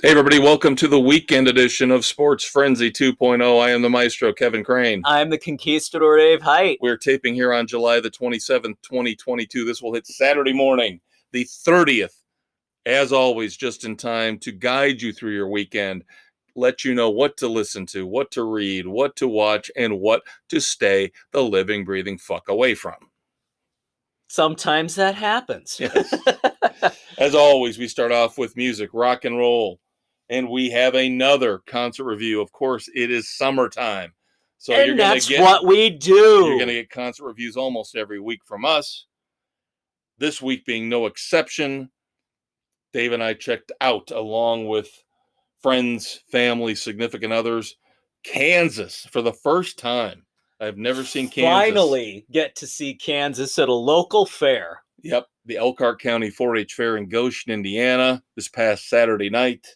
Hey, everybody, welcome to the weekend edition of Sports Frenzy 2.0. I am the Maestro, Kevin Crane. I'm the Conquistador, Dave Height. We're taping here on July the 27th, 2022. This will hit Saturday morning, the 30th. As always, just in time to guide you through your weekend, let you know what to listen to, what to read, what to watch, and what to stay the living, breathing fuck away from. Sometimes that happens. Yes. As always, we start off with music, rock and roll. And we have another concert review. Of course, it is summertime. So and that's what we do. You're going to get concert reviews almost every week from us. This week being no exception. Dave and I checked out, along with friends, family, significant others, Kansas for the first time. I've never seen Kansas. Finally get to see Kansas at a local fair. Yep, the Elkhart County 4-H Fair in Goshen, Indiana, this past Saturday night.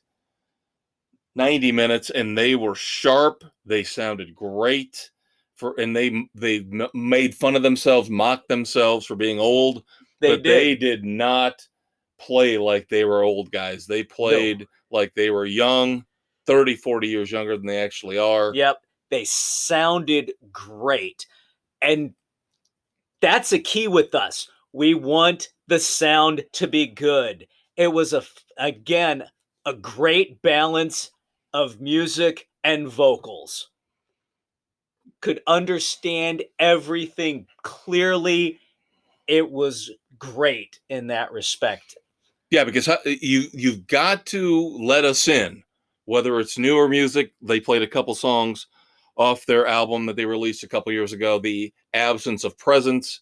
90 minutes, and they were sharp. They sounded great, and they made fun of themselves, mocked themselves for being old. They did not play like they were old guys. They played like they were young, 30, 40 years younger than they actually are. Yep, they sounded great, and that's a key with us. We want the sound to be good. It was again a great balance of music and vocals. Could understand everything clearly. It was great in that respect. Yeah, because you've got to let us in, whether it's newer music. They played a couple songs off their album that they released a couple years ago, The Absence of Presence.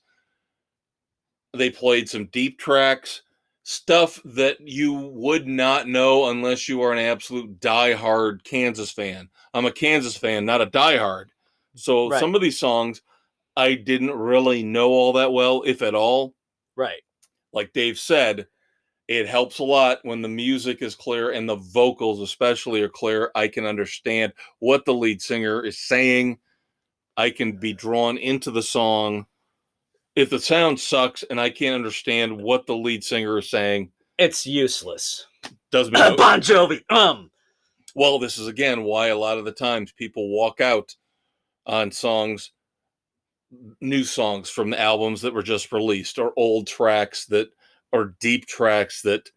They played some deep tracks. Stuff that you would not know unless you are an absolute diehard Kansas fan. I'm a Kansas fan, not a diehard. So Some of these songs I didn't really know all that well, if at all. Right. Like Dave said, it helps a lot when the music is clear and the vocals especially are clear. I can understand what the lead singer is saying. I can be drawn into the song. If the sound sucks and I can't understand what the lead singer is saying, it's useless. Does me no Bon Jovi. Well, this is again why a lot of the times people walk out on songs, new songs from the albums that were just released, or old tracks that are deep tracks that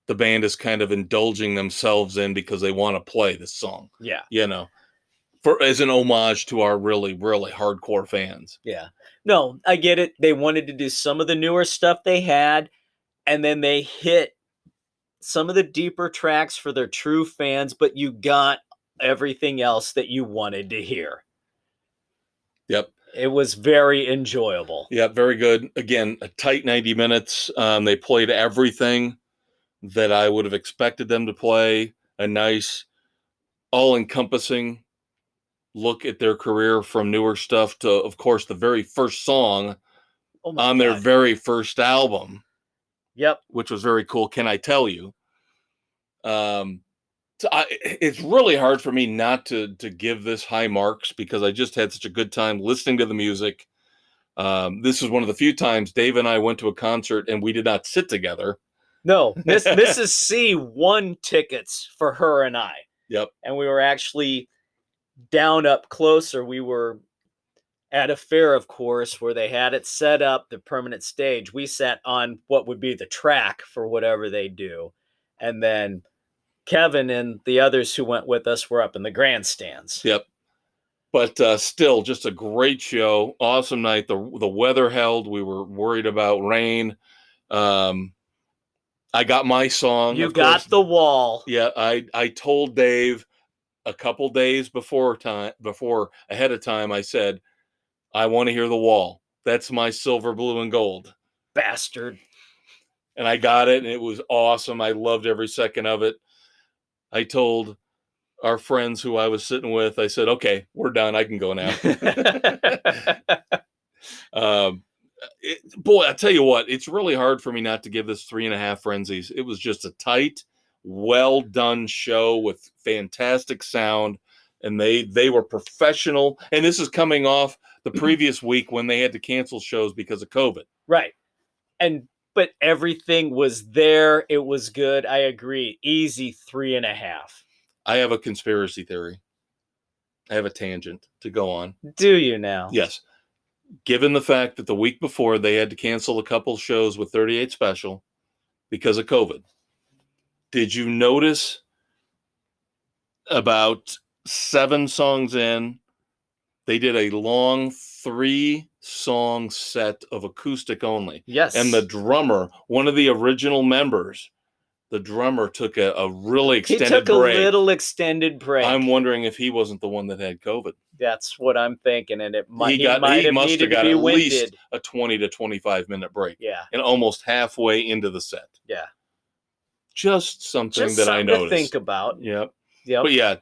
the band is kind of indulging themselves in because they want to play this song. Yeah. You know, as an homage to our really, really hardcore fans. Yeah. No, I get it. They wanted to do some of the newer stuff they had, and then they hit some of the deeper tracks for their true fans, but you got everything else that you wanted to hear. Yep. It was very enjoyable. Yeah, very good. Again, a tight 90 minutes. They played everything that I would have expected them to play. A nice, all-encompassing look at their career from newer stuff to, of course, the very first song on their very first album. Yep. Which was very cool. Can I Tell You? It's really hard for me not to give this high marks because I just had such a good time listening to the music. This is one of the few times Dave and I went to a concert and we did not sit together. No, Mrs. C won tickets for her and I. Yep. And we were actually down up closer. We were at a fair, of course, where they had it set up, the permanent stage. We sat on what would be the track for whatever they do. And then Kevin and the others who went with us were up in the grandstands. Yep. But still, just a great show. Awesome night. The weather held. We were worried about rain. I got my song. You got the wall. Yeah, I told Dave a couple days ahead of time, I said, I want to hear The Wall. That's my silver, blue, and gold. Bastard. And I got it, and it was awesome. I loved every second of it. I told our friends who I was sitting with, I said, okay, we're done. I can go now. Boy, I tell you what, it's really hard for me not to give this 3.5 frenzies. It was just a tight, well done show with fantastic sound, and they were professional. And this is coming off the previous week when they had to cancel shows because of COVID. Right. And but everything was there. It was good. I agree. Easy 3.5. I have a conspiracy theory. I have a tangent to go on. Do you now? Yes. Given the fact that the week before they had to cancel a couple shows with 38 Special because of COVID, did you notice about 7 songs in, they did a long 3-song set of acoustic only? Yes. And the drummer, one of the original members, the drummer took a really extended break. He took a little extended break. I'm wondering if he wasn't the one that had COVID. That's what I'm thinking, and he Must have got at least a 20 to 25 minute break. Yeah. And almost halfway into the set. Yeah. Just something that I noticed. To think about. Yep. Yep. But yeah,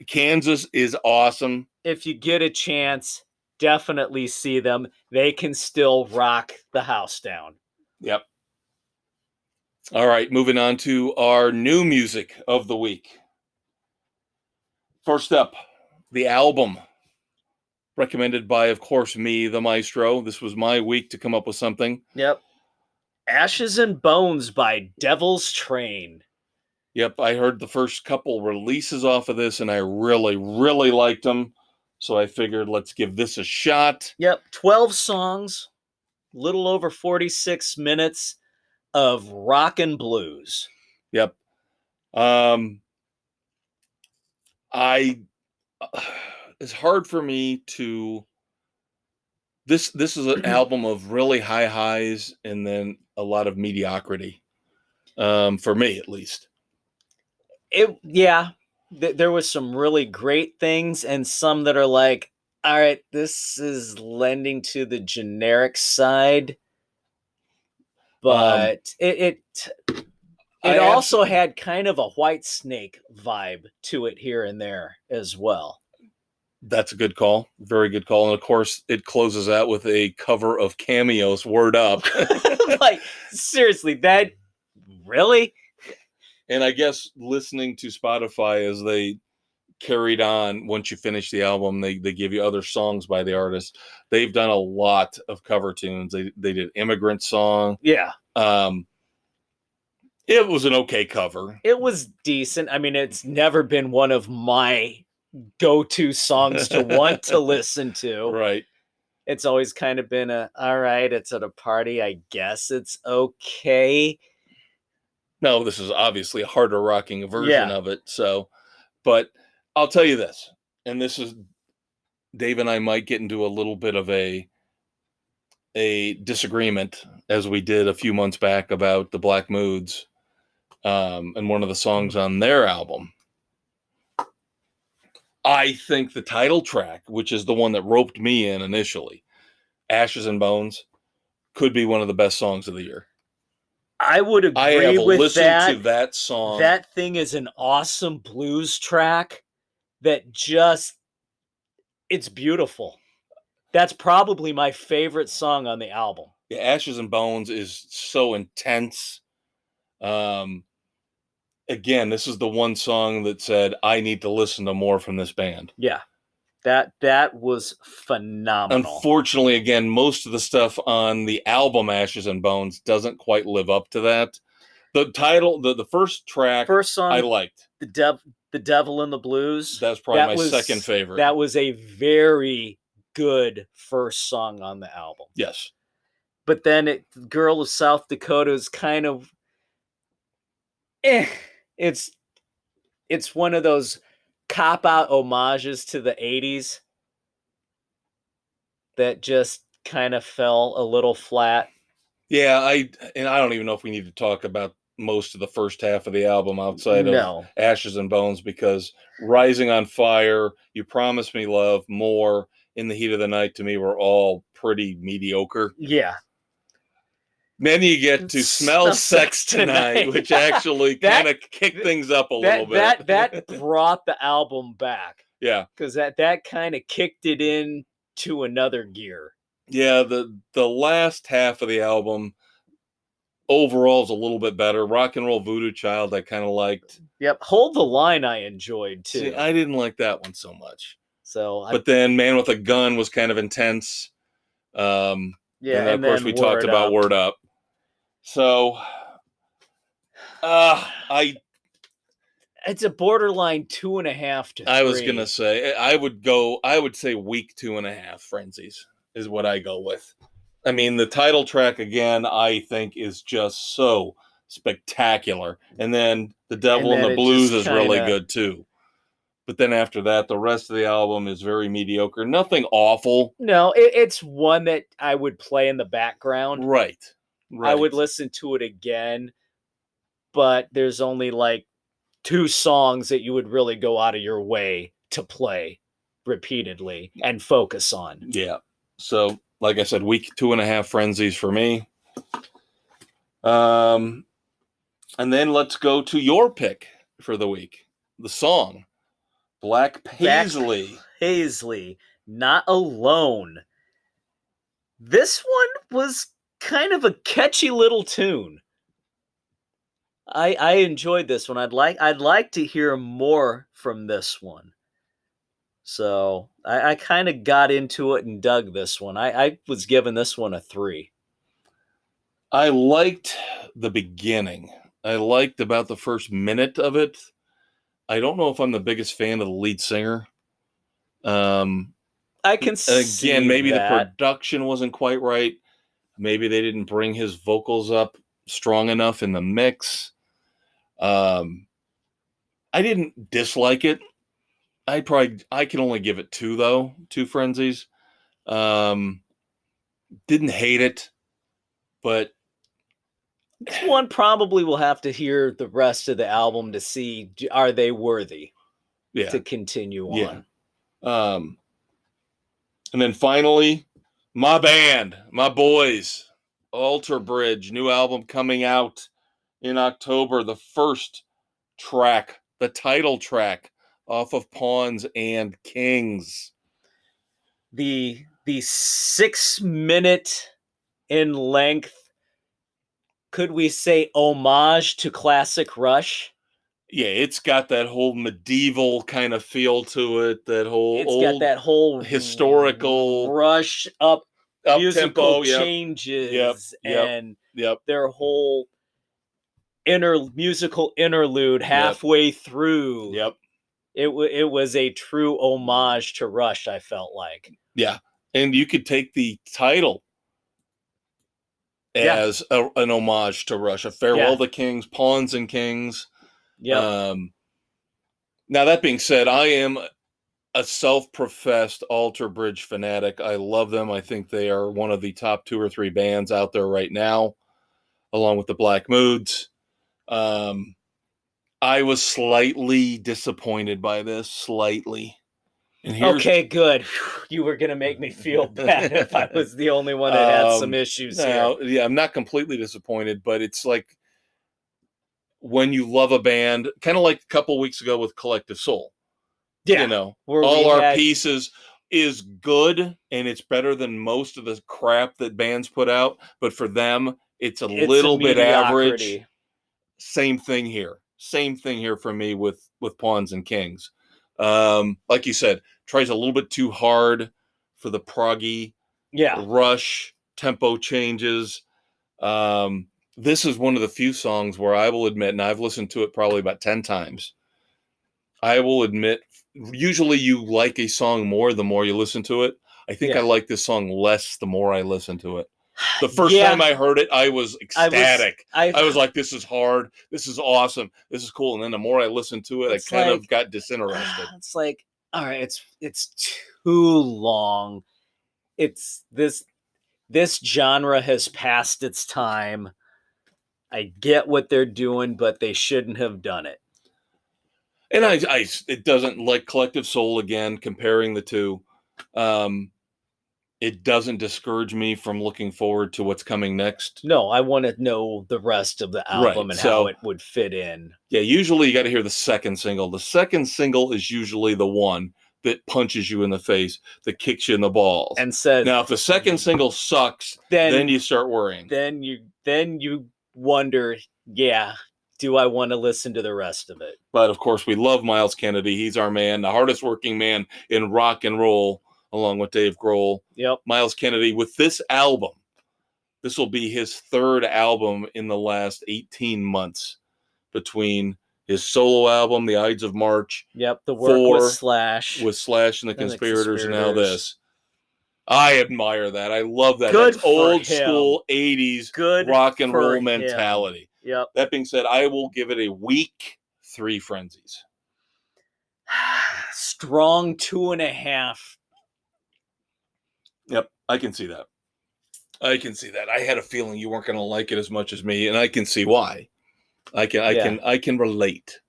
Kansas is awesome. If you get a chance, definitely see them. They can still rock the house down. Yep. All right, moving on to our new music of the week. First up, the album recommended by, of course, me, the Maestro. This was my week to come up with something. Yep. Ashes and Bones by Devil's Train. Yep, I heard the first couple releases off of this, and I really, really liked them. So I figured, let's give this a shot. Yep, 12 songs, little over 46 minutes of rock and blues. Yep. It's hard for me to. This is an album of really high highs and then a lot of mediocrity. For me, at least. There was some really great things and some that are like, all right, this is lending to the generic side, but it also had kind of a White Snake vibe to it here and there as well. That's a good call. Very good call. And of course, it closes out with a cover of Cameo's Word Up. Like, seriously, that really? And I guess listening to Spotify as they carried on, once you finish the album, they give you other songs by the artist. They've done a lot of cover tunes. They did Immigrant Song. Yeah. It was an okay cover. It was decent. I mean, it's never been one of my go-to songs to want to listen to. Right. It's always kind of been all right, it's at a party, I guess it's okay. No, this is obviously a harder rocking version of it. So, but I'll tell you this, and this is, Dave and I might get into a little bit of a disagreement, as we did a few months back about the Black Moods, and one of the songs on their album. I think the title track, which is the one that roped me in initially, Ashes and Bones, could be one of the best songs of the year. I would agree I have with listened that. to that song. That thing is an awesome blues track that it's beautiful. That's probably my favorite song on the album. Yeah, Ashes and Bones is so intense. Again, this is the one song that said, I need to listen to more from this band. Yeah. That was phenomenal. Unfortunately, again, most of the stuff on the album Ashes and Bones doesn't quite live up to that. The title, the first track, first song, I liked. The Devil in the Blues. That's probably my second favorite. That was a very good first song on the album. Yes. But then Girl of South Dakota is kind of it's one of those cop-out homages to the 80s that just kind of fell a little flat. Yeah, I don't even know if we need to talk about most of the first half of the album outside of Ashes and Bones, because Rising on Fire, You Promised Me Love, More, In the Heat of the Night, to me, were all pretty mediocre. Yeah. Then you get to Smell Sex Tonight, which actually kind of kicked things up a little bit. That brought the album back. Yeah. Because that kind of kicked it into another gear. Yeah, the last half of the album overall is a little bit better. Rock and Roll Voodoo Child I kind of liked. Yep. Hold the Line I enjoyed too. See, I didn't like that one so much. But then Man with a Gun was kind of intense. And of course we talked about Word Up. So, I It's a borderline 2.5 to 3. I was gonna say I would say weak 2.5 frenzies is what I go with. I mean, the title track again, I think is just so spectacular. And then The Devil and then the it Blues just is really kinda- good too. But then after that, the rest of the album is very mediocre. Nothing awful. No, it's one that I would play in the background. Right. I would Right. listen to it again, but there's only like 2 songs that you would really go out of your way to play repeatedly and focus on. Yeah. So, like I said, week 2.5 frenzies for me. And then let's go to your pick for the week. The song Black Paisley. Paisley, Not Alone. This one was kind of a catchy little tune. I enjoyed this one. I'd like to hear more from this one. So I kind of got into it and dug this one. I was giving this one a 3. I liked the beginning. I liked about the first minute of it. I don't know if I'm the biggest fan of the lead singer. I can see Again, maybe the that. production wasn't quite right. Maybe they didn't bring his vocals up strong enough in the mix. I didn't dislike it. I can only give it 2 though, 2 frenzies. Didn't hate it, but This one probably will have to hear the rest of the album to see are they worthy yeah, to continue yeah. on. And then finally, my band, my boys, Alter Bridge, new album coming out in October. The first track, the title track off of Pawns and Kings. The 6-minute in length, could we say, homage to classic Rush? Yeah, it's got that whole medieval kind of feel to it. That whole It's old got that whole historical Rush up musical tempo. Yep, changes yep, and yep, their whole musical interlude yep, halfway through. yep. It was a true homage to Rush, I felt like. Yeah, and you could take the title as an homage to Rush, a farewell to Kings, Pawns and Kings. Yep. Now that being said, I am a self-professed Alter Bridge fanatic. I love them. I think they are one of the top 2 or 3 bands out there right now, along with the Black Moods. I was slightly disappointed by this, slightly. And Okay, good. You were gonna make me feel bad if I was the only one that had some issues here. Yeah, I'm not completely disappointed, but it's like when you love a band, kind of like a couple weeks ago with Collective Soul. Yeah, you know, all our pieces is good and it's better than most of the crap that bands put out, but for them it's a little bit average. Same thing here for me with Pawns and Kings. Like you said, tries a little bit too hard for the proggy Rush tempo changes. This is one of the few songs where I will admit, and I've listened to it probably about 10 times, I will admit, usually you like a song more the more you listen to it. I think I like this song less the more I listen to it. The first time I heard it, I was ecstatic. I was like, this is hard. This is awesome. This is cool. And then the more I listened to it, I kind of got disinterested. It's like, all right, it's too long. It's this genre has passed its time. I get what they're doing, but they shouldn't have done it. And it doesn't, like Collective Soul, again, comparing the two, it doesn't discourage me from looking forward to what's coming next. No, I want to know the rest of the album and how it would fit in. Yeah, usually you got to hear the second single. The second single is usually the one that punches you in the face, that kicks you in the balls. And says, now, if the second single sucks, then you start worrying. Then you wonder, do I want to listen to the rest of it? But of course, we love Myles Kennedy. He's our man, the hardest working man in rock and roll, along with Dave Grohl. Yep. Myles Kennedy with this album This will be his third album in the last 18 months between his solo album, The Ides of March. Yep, the work with Slash. With Slash and the Conspirators, and now this. I admire that. I love that. Good That's old school 80s Good rock and roll him. mentality. Yep. That being said, I will give it a weak 3 frenzies. Strong 2.5. Yep, I can see that. I can see that. I had a feeling you weren't going to like it as much as me, and I can see why. I can relate.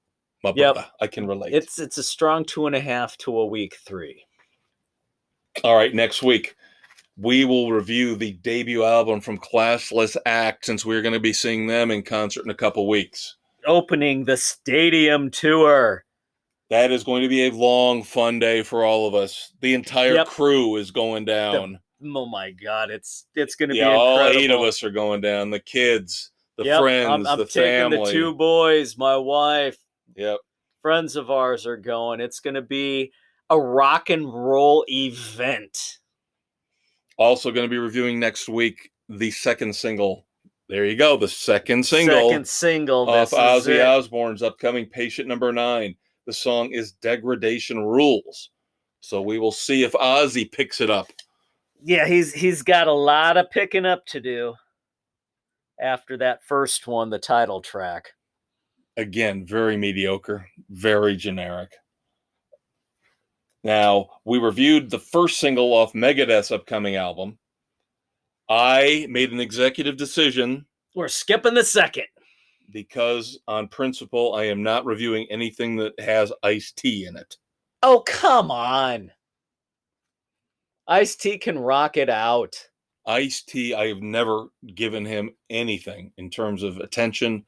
My brother. I can relate. It's a strong 2.5 to a weak 3. All right, next week we will review the debut album from Classless Act, since we're going to be seeing them in concert in a couple weeks. Opening the stadium tour. That is going to be a long, fun day for all of us. The entire crew is going down. Oh my God, it's going to be incredible. All 8 of us are going down. The kids, the friends, I'm the taking family. The 2 boys, my wife. Yep. Friends of ours are going. It's going to be a rock and roll event. Also going to be reviewing next week the second single. There you go, the second single off Ozzy Osbourne's upcoming Patient Number 9. The song is Degradation Rules. So we will see if Ozzy picks it up. Yeah, he's got a lot of picking up to do after that first one, the title track. Again, very mediocre, very generic. Now, we reviewed the first single off Megadeth's upcoming album. I made an executive decision. We're skipping the second. Because on principle, I am not reviewing anything that has Ice-T in it. Oh, come on. Ice-T can rock it out. Ice-T, I have never given him anything in terms of attention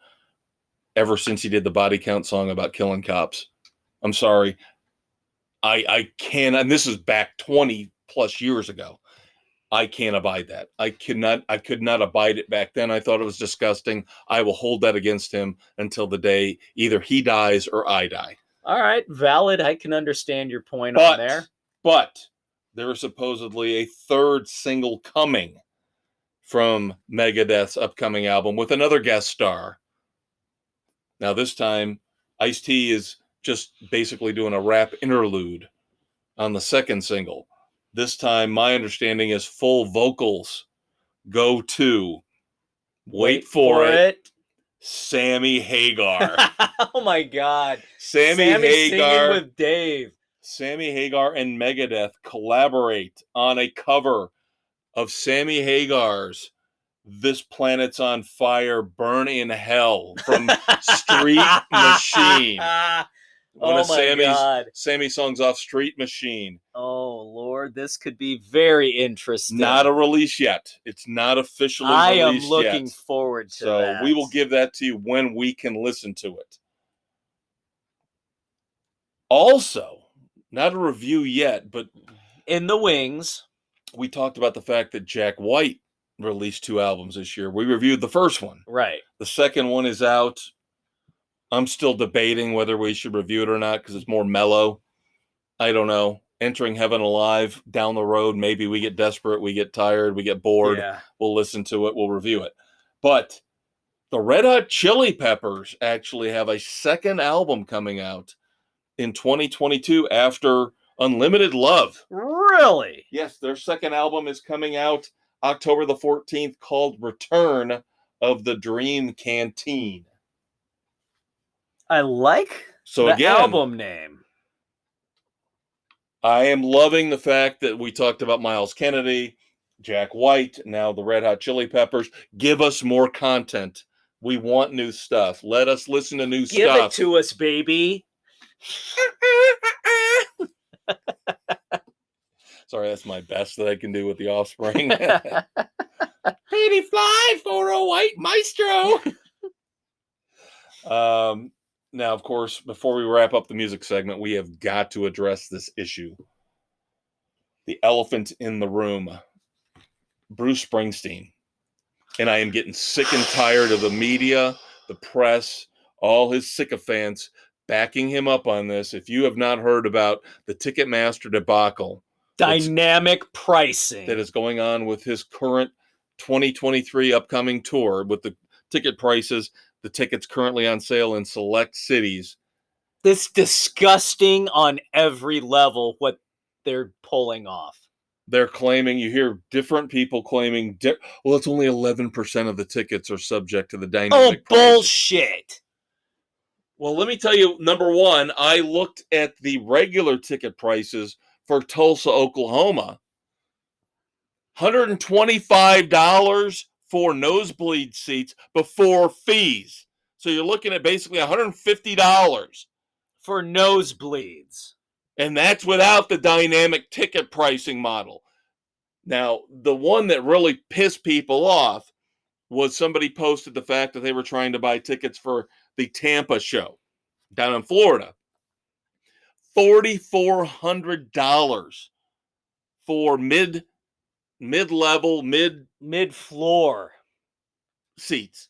ever since he did the Body Count song about killing cops. I'm sorry. I can't, and this is back 20 plus years ago. I can't abide that. I could not abide it back then. I thought it was disgusting. I will hold that against him until the day either he dies or I die. All right, valid. I can understand your point on there. But there is supposedly a third single coming from Megadeth's upcoming album with another guest star. Now this time, Ice-T is just basically doing a rap interlude on the second single. This time, my understanding is full vocals go to, wait for it, Sammy Hagar. Oh my God. Sammy Hagar singing with Dave. Sammy Hagar and Megadeth collaborate on a cover of Sammy Hagar's This Planet's on Fire, Burn in Hell from Street Machine. One of Sammy's songs off Street Machine. Oh, Lord, this could be very interesting. Not a release yet. It's not officially released yet. I am looking forward to that. So we will give that to you when we can listen to it. Also, not a review yet, but in the wings, we talked about the fact that Jack White released 2 albums this year. We reviewed the first one. Right. The second one is out. I'm still debating whether we should review it or not because it's more mellow. I don't know. Entering Heaven Alive down the road. Maybe we get desperate. We get tired. We get bored. Yeah. We'll listen to it. We'll review it. But the Red Hot Chili Peppers actually have a second album coming out in 2022 after Unlimited Love. Really? Yes, their second album is coming out October the 14th called Return of the Dream Canteen. I like the album name. I am loving the fact that we talked about Miles Kennedy, Jack White, now the Red Hot Chili Peppers. Give us more content. We want new stuff. Let us listen to new stuff. Give it to us, baby. Sorry, that's my best that I can do with the Offspring. Pretty fly for a white maestro. Now, of course, before we wrap up the music segment, we have got to address this issue. The elephant in the room, Bruce Springsteen. And I am getting sick and tired of the media, the press, all his sycophants backing him up on this. If you have not heard about the Ticketmaster debacle, dynamic pricing that is going on with his current 2023 upcoming tour with the ticket prices, the tickets currently on sale in select cities. This disgusting on every level what they're pulling off. They're claiming, you hear different people claiming, well, it's only 11% of the tickets are subject to the dynamic pricing. Bullshit. Well, let me tell you, number one, I looked at the regular ticket prices for Tulsa, Oklahoma. $125 for nosebleed seats before fees. So you're looking at basically $150 for nosebleeds. And that's without the dynamic ticket pricing model. Now, the one that really pissed people off was somebody posted the fact that they were trying to buy tickets for the Tampa show down in Florida. $4,400 for mid-level, mid-floor seats,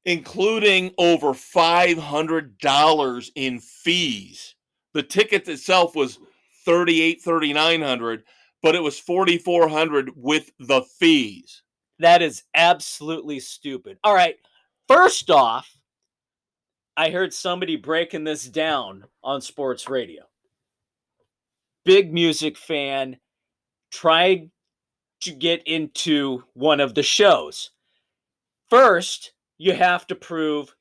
including over $500 in fees. The ticket itself was $3,800, $3,900, but it was $4,400 with the fees. That is absolutely stupid. All right, first off, I heard somebody breaking this down on sports radio. Big music fan, tried to get into one of the shows. First, you have to prove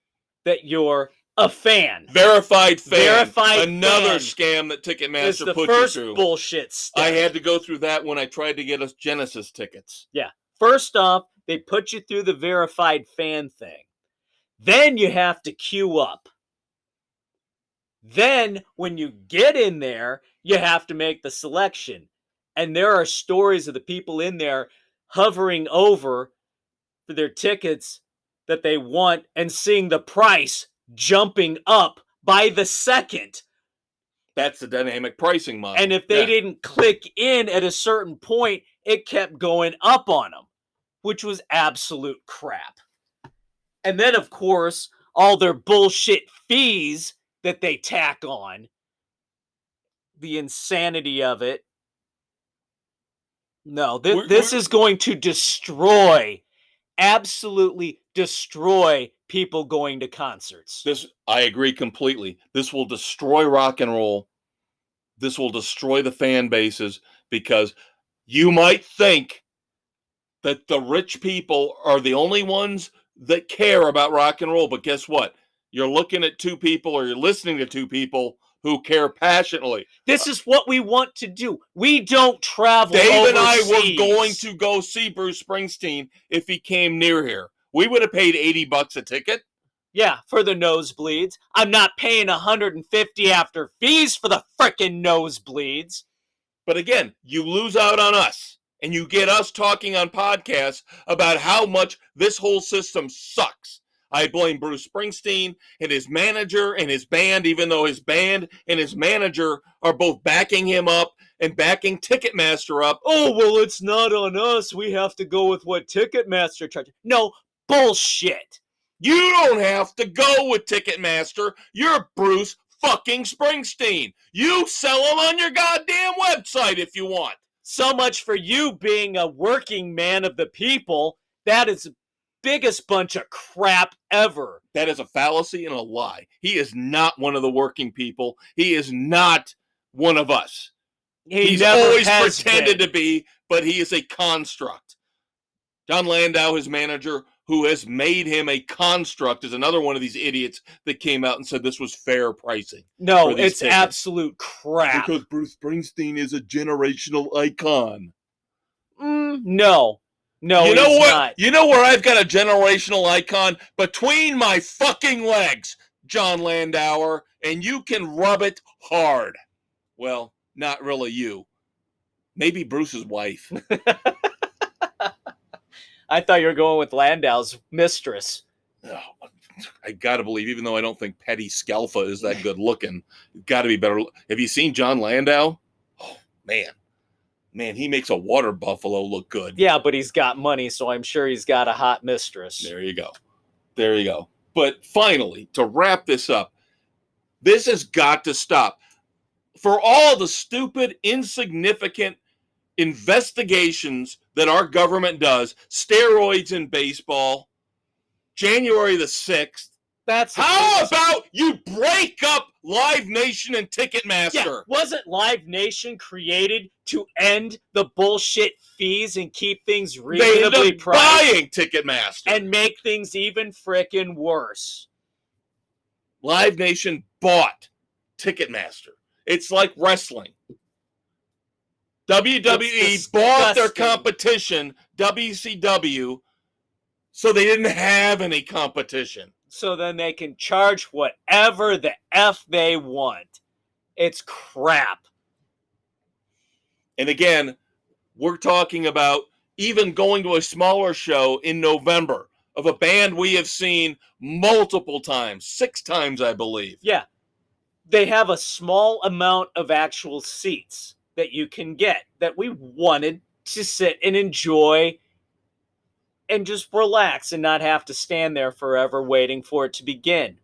that you're a fan. Verified fan. Verified Another fan scam that Ticketmaster put you through. Bullshit stuff. I had to go through that when I tried to get us Genesis tickets. Yeah. First off, they put you through the verified fan thing. Then you have to queue up. Then, when you get in there, you have to make the selection. And there are stories of the people in there hovering over for their tickets that they want and seeing the price jumping up by the second. That's the dynamic pricing model. And if they didn't click in at a certain point, it kept going up on them, which was absolute crap. And then, of course, all their bullshit fees that they tack on. The insanity of it. No, this is going to destroy, absolutely destroy people going to concerts. I agree completely. This will destroy rock and roll. This will destroy the fan bases, because you might think that the rich people are the only ones that care about rock and roll, but guess what? You're looking at two people, or you're listening to two people who care passionately. This is what we want to do. We don't travel Dave overseas. and I were going to go see Bruce Springsteen if he came near here. We would have paid $80 a ticket. Yeah, for the nosebleeds. I'm not paying $150 after fees for the frickin' nosebleeds. But again, you lose out on us, and you get us talking on podcasts about how much this whole system sucks. I blame Bruce Springsteen and his manager and his band, even though his band and his manager are both backing him up and backing Ticketmaster up. Oh, well, it's not on us. We have to go with what Ticketmaster charges. No, bullshit. You don't have to go with Ticketmaster. You're Bruce fucking Springsteen. You sell them on your goddamn website if you want. So much for you being a working man of the people. That is the biggest bunch of crap ever. That is a fallacy and a lie. He is not one of the working people. He is not one of us. He's always pretended to be, but he is a construct. John Landau, his manager, who has made him a construct, is another one of these idiots that came out and said this was fair pricing. No, it's absolute crap. Because Bruce Springsteen is a generational icon. No, you know he's what? not. You know where I've got a generational icon? Between my fucking legs, John Landauer, and you can rub it hard. Well, not really you. Maybe Bruce's wife. I thought you were going with Landau's mistress. Oh, I got to believe, even though I don't think Petty Scalfa is that good looking, got to be better. Have you seen John Landau? Oh, man. Man, he makes a water buffalo look good. Yeah, but he's got money, so I'm sure he's got a hot mistress. There you go. There you go. But finally, to wrap this up, this has got to stop. For all the stupid, insignificant investigations that our government does, steroids in baseball, January the 6th. How about you break up Live Nation and Ticketmaster? Yeah, wasn't Live Nation created to end the bullshit fees and keep things reasonably priced? Buying Ticketmaster and make things even frickin' worse. Live Nation bought Ticketmaster. It's like wrestling. WWE bought their competition, WCW, so they didn't have any competition. So then they can charge whatever the F they want. It's crap. And again, we're talking about even going to a smaller show in November of a band we have seen multiple times, 6 times, I believe. Yeah. They have a small amount of actual seats that you can get that we wanted to sit and enjoy and just relax and not have to stand there forever waiting for it to begin.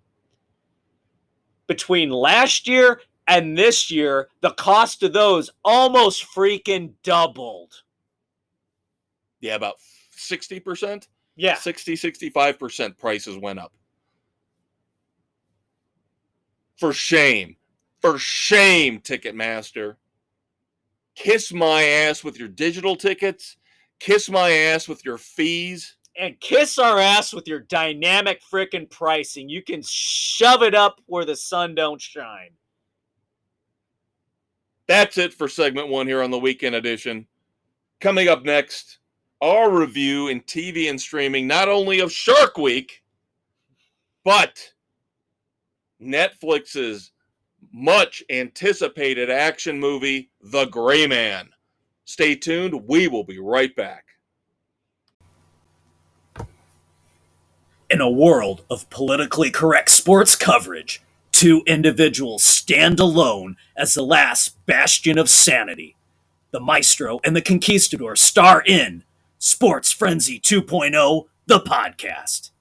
Between last year and this year, the cost of those almost freaking doubled. Yeah, about 60%? Yeah. 65% prices went up. For shame. For shame, Ticketmaster. Kiss my ass with your digital tickets. Kiss my ass with your fees. And kiss our ass with your dynamic frickin' pricing. You can shove it up where the sun don't shine. That's it for segment 1 here on the Weekend Edition. Coming up next, our review in TV and streaming, not only of Shark Week, but Netflix's much anticipated action movie, The Gray Man. Stay tuned. We will be right back. In a world of politically correct sports coverage, 2 individuals stand alone as the last bastion of sanity. The Maestro and the Conquistador star in Sports Frenzy 2.0, the podcast.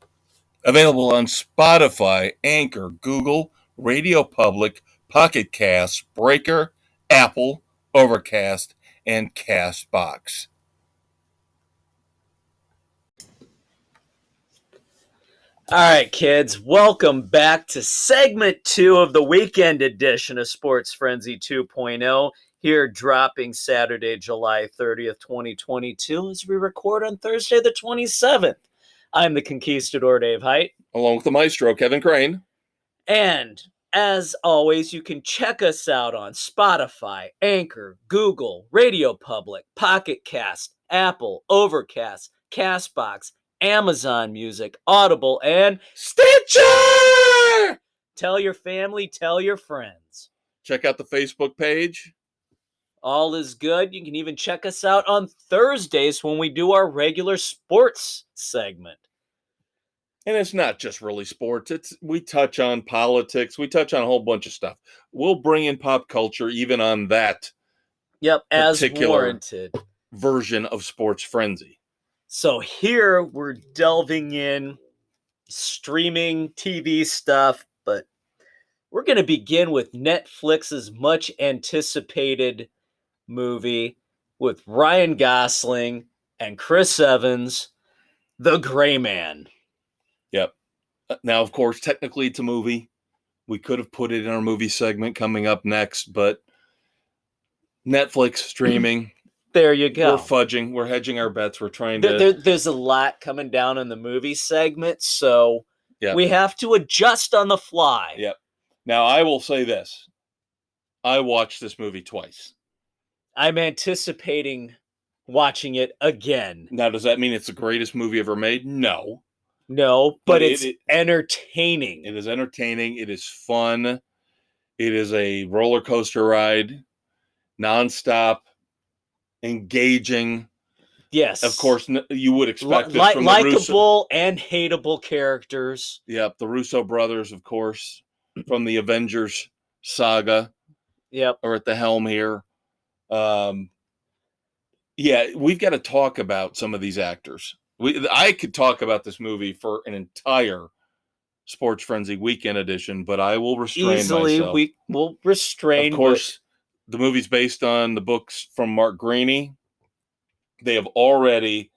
Available on Spotify, Anchor, Google, Radio Public, Pocket Cast, Breaker, Apple, Overcast, and Castbox. All right, kids, welcome back to segment 2 of the weekend edition of Sports Frenzy 2.0, here dropping Saturday, July 30th, 2022, as we record on Thursday, the 27th. I'm the Conquistador, Dave Height. Along with the Maestro, Kevin Crane. And as always, you can check us out on Spotify, Anchor, Google, Radio Public, Pocket Cast, Apple, Overcast, Castbox, Amazon Music, Audible, and Stitcher! Tell your family, tell your friends. Check out the Facebook page. All is good. You can even check us out on Thursdays when we do our regular sports segment. And it's not just really sports. We touch on politics. We touch on a whole bunch of stuff. We'll bring in pop culture even on that. Yep, as particular warranted version of Sports Frenzy. So here we're delving in streaming TV stuff, but we're going to begin with Netflix's much anticipated movie with Ryan Gosling and Chris Evans, The Gray Man. Yep. Now, of course, technically it's a movie. We could have put it in our movie segment coming up next, but Netflix streaming. There you go. We're fudging. We're hedging our bets. We're trying to... There's a lot coming down in the movie segment, so we have to adjust on the fly. Yep. Now, I will say this. I watched this movie twice. I'm anticipating watching it again. Now, does that mean it's the greatest movie ever made? No. No, but it's entertaining. It is entertaining. It is fun. It is a roller coaster ride, nonstop, engaging. Yes. Of course, you would expect this from likable and hateable characters. Yep, the Russo brothers, of course, from the Avengers saga. Yep. Are at the helm here. Yeah, we've got to talk about some of these actors. I could talk about this movie for an entire Sports Frenzy weekend edition, but I will restrain myself. We will restrain. Of course, the movie's based on the books from Mark Greaney. They have already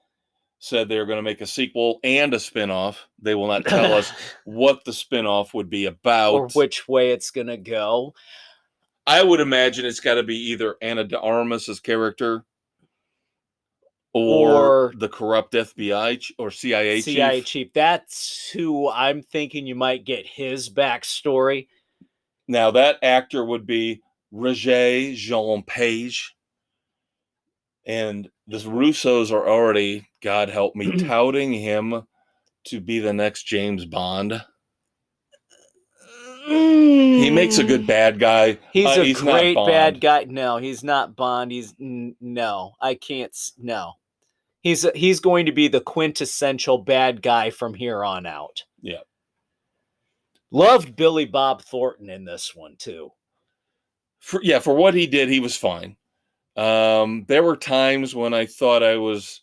said they're going to make a sequel and a spinoff. They will not tell us what the spinoff would be about. Or which way it's going to go. I would imagine it's got to be either Ana de Armas's character or the corrupt FBI or CIA chief. That's who I'm thinking you might get his backstory. Now, that actor would be Roger Jean Page. And the Russos are already, God help me, touting him to be the next James Bond. He makes a good bad guy. He's great bad guy. No, he's not Bond. No, I can't. No, he's going to be the quintessential bad guy from here on out. Yeah. Loved Billy Bob Thornton in this one too. For what he did, he was fine. There were times when I thought I was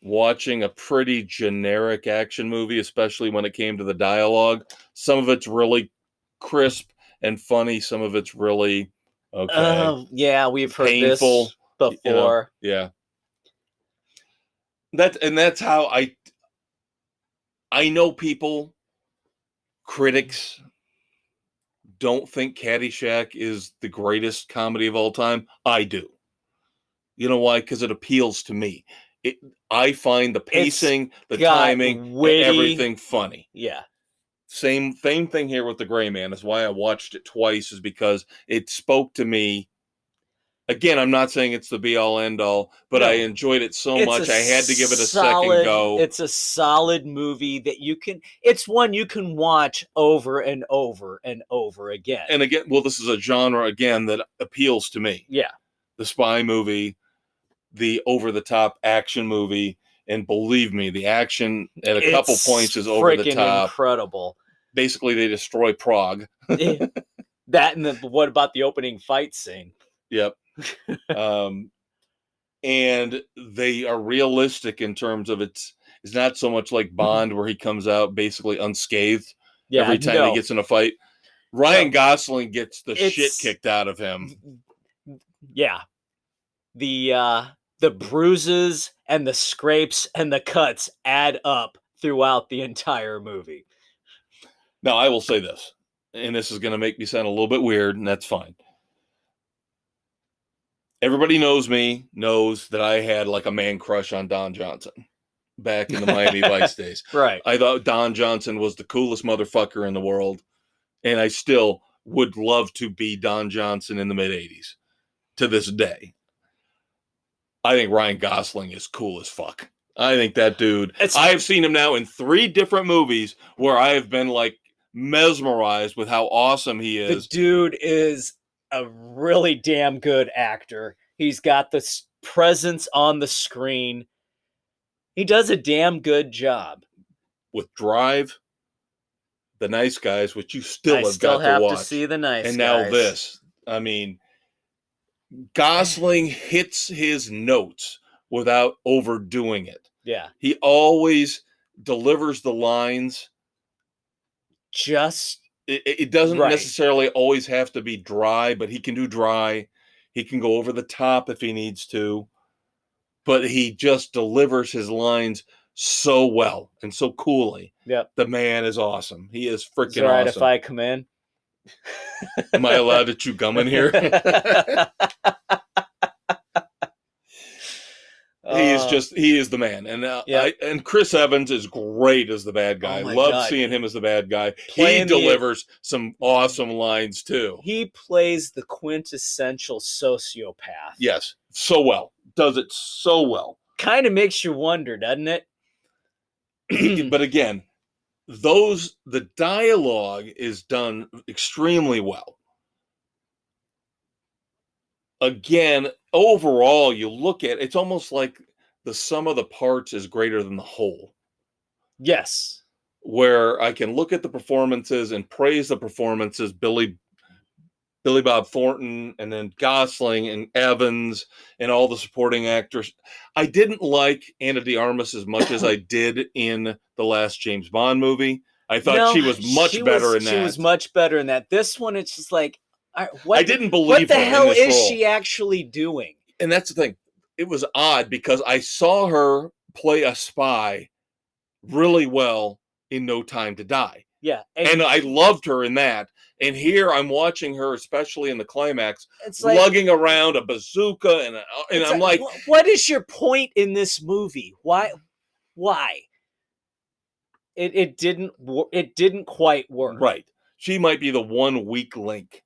watching a pretty generic action movie, especially when it came to the dialogue. Some of it's really crisp and funny. Some of it's really okay. Yeah, we've heard painful this before. Yeah. That's how I know people, critics, don't think Caddyshack is the greatest comedy of all time. I do. You know why? Because it appeals to me. I find the pacing, the timing, witty, everything funny. Yeah. Same thing here with The Gray Man. That's why I watched it twice, is because it spoke to me. Again, I'm not saying it's the be-all, end-all, but I enjoyed it so much I had to give it a second go. It's a solid movie that it's one you can watch over and over and over again. And again, this is a genre, again, that appeals to me. Yeah. The spy movie, the over-the-top action movie, and believe me, the action at a couple points is over the top. Incredible. Basically, they destroy Prague. That and what about the opening fight scene? Yep. And they are realistic in terms of it's not so much like Bond where he comes out basically unscathed every time he gets in a fight. Ryan Gosling gets the shit kicked out of him. Yeah. The bruises and the scrapes and the cuts add up throughout the entire movie. Now, I will say this, and this is going to make me sound a little bit weird, and that's fine. Everybody knows that I had like a man crush on Don Johnson back in the Miami Vice days. Right. I thought Don Johnson was the coolest motherfucker in the world, and I still would love to be Don Johnson in the mid-'80s to this day. I think Ryan Gosling is cool as fuck. I think that dude, I have seen him now in 3 different movies where I have been like mesmerized with how awesome he is. The dude is a really damn good actor. He's got this presence on the screen. He does a damn good job. With Drive, The Nice Guys, which you still have got to watch. I still have to see The Nice Guys. And now this. I mean, Gosling hits his notes without overdoing it. Yeah. He always delivers the lines. It doesn't necessarily always have to be dry, but he can do dry. He can go over the top if he needs to. But he just delivers his lines so well and so coolly. Yep. The man is awesome. He is freaking awesome. All right, if I come in? Am I allowed to chew gum in here? He is the man. And and Chris Evans is great as the bad guy. Love seeing him as the bad guy. He delivers some awesome lines too. He plays the quintessential sociopath. Yes, so well. Does it so well. Kind of makes you wonder, doesn't it? But again, the dialogue is done extremely well. Again, overall, you look at it's almost like the sum of the parts is greater than the whole. Yes. Where I can look at the performances and praise the performances, Billy Bob Thornton, and then Gosling and Evans and all the supporting actors. I didn't like Ana de Armas as much as I did in the last James Bond movie. I thought she was much better in that. She was much better in that. This one, it's just like, I didn't believe what the her hell in this is role. she actually doing? And that's the thing. it was odd because I saw her play a spy really well in No Time to Die. Yeah. And I loved her in that. And here I'm watching her, especially in the climax, it's like, lugging around a bazooka, and I'm like, what is your point in this movie? Why? It didn't quite work. right. She might be the one weak link.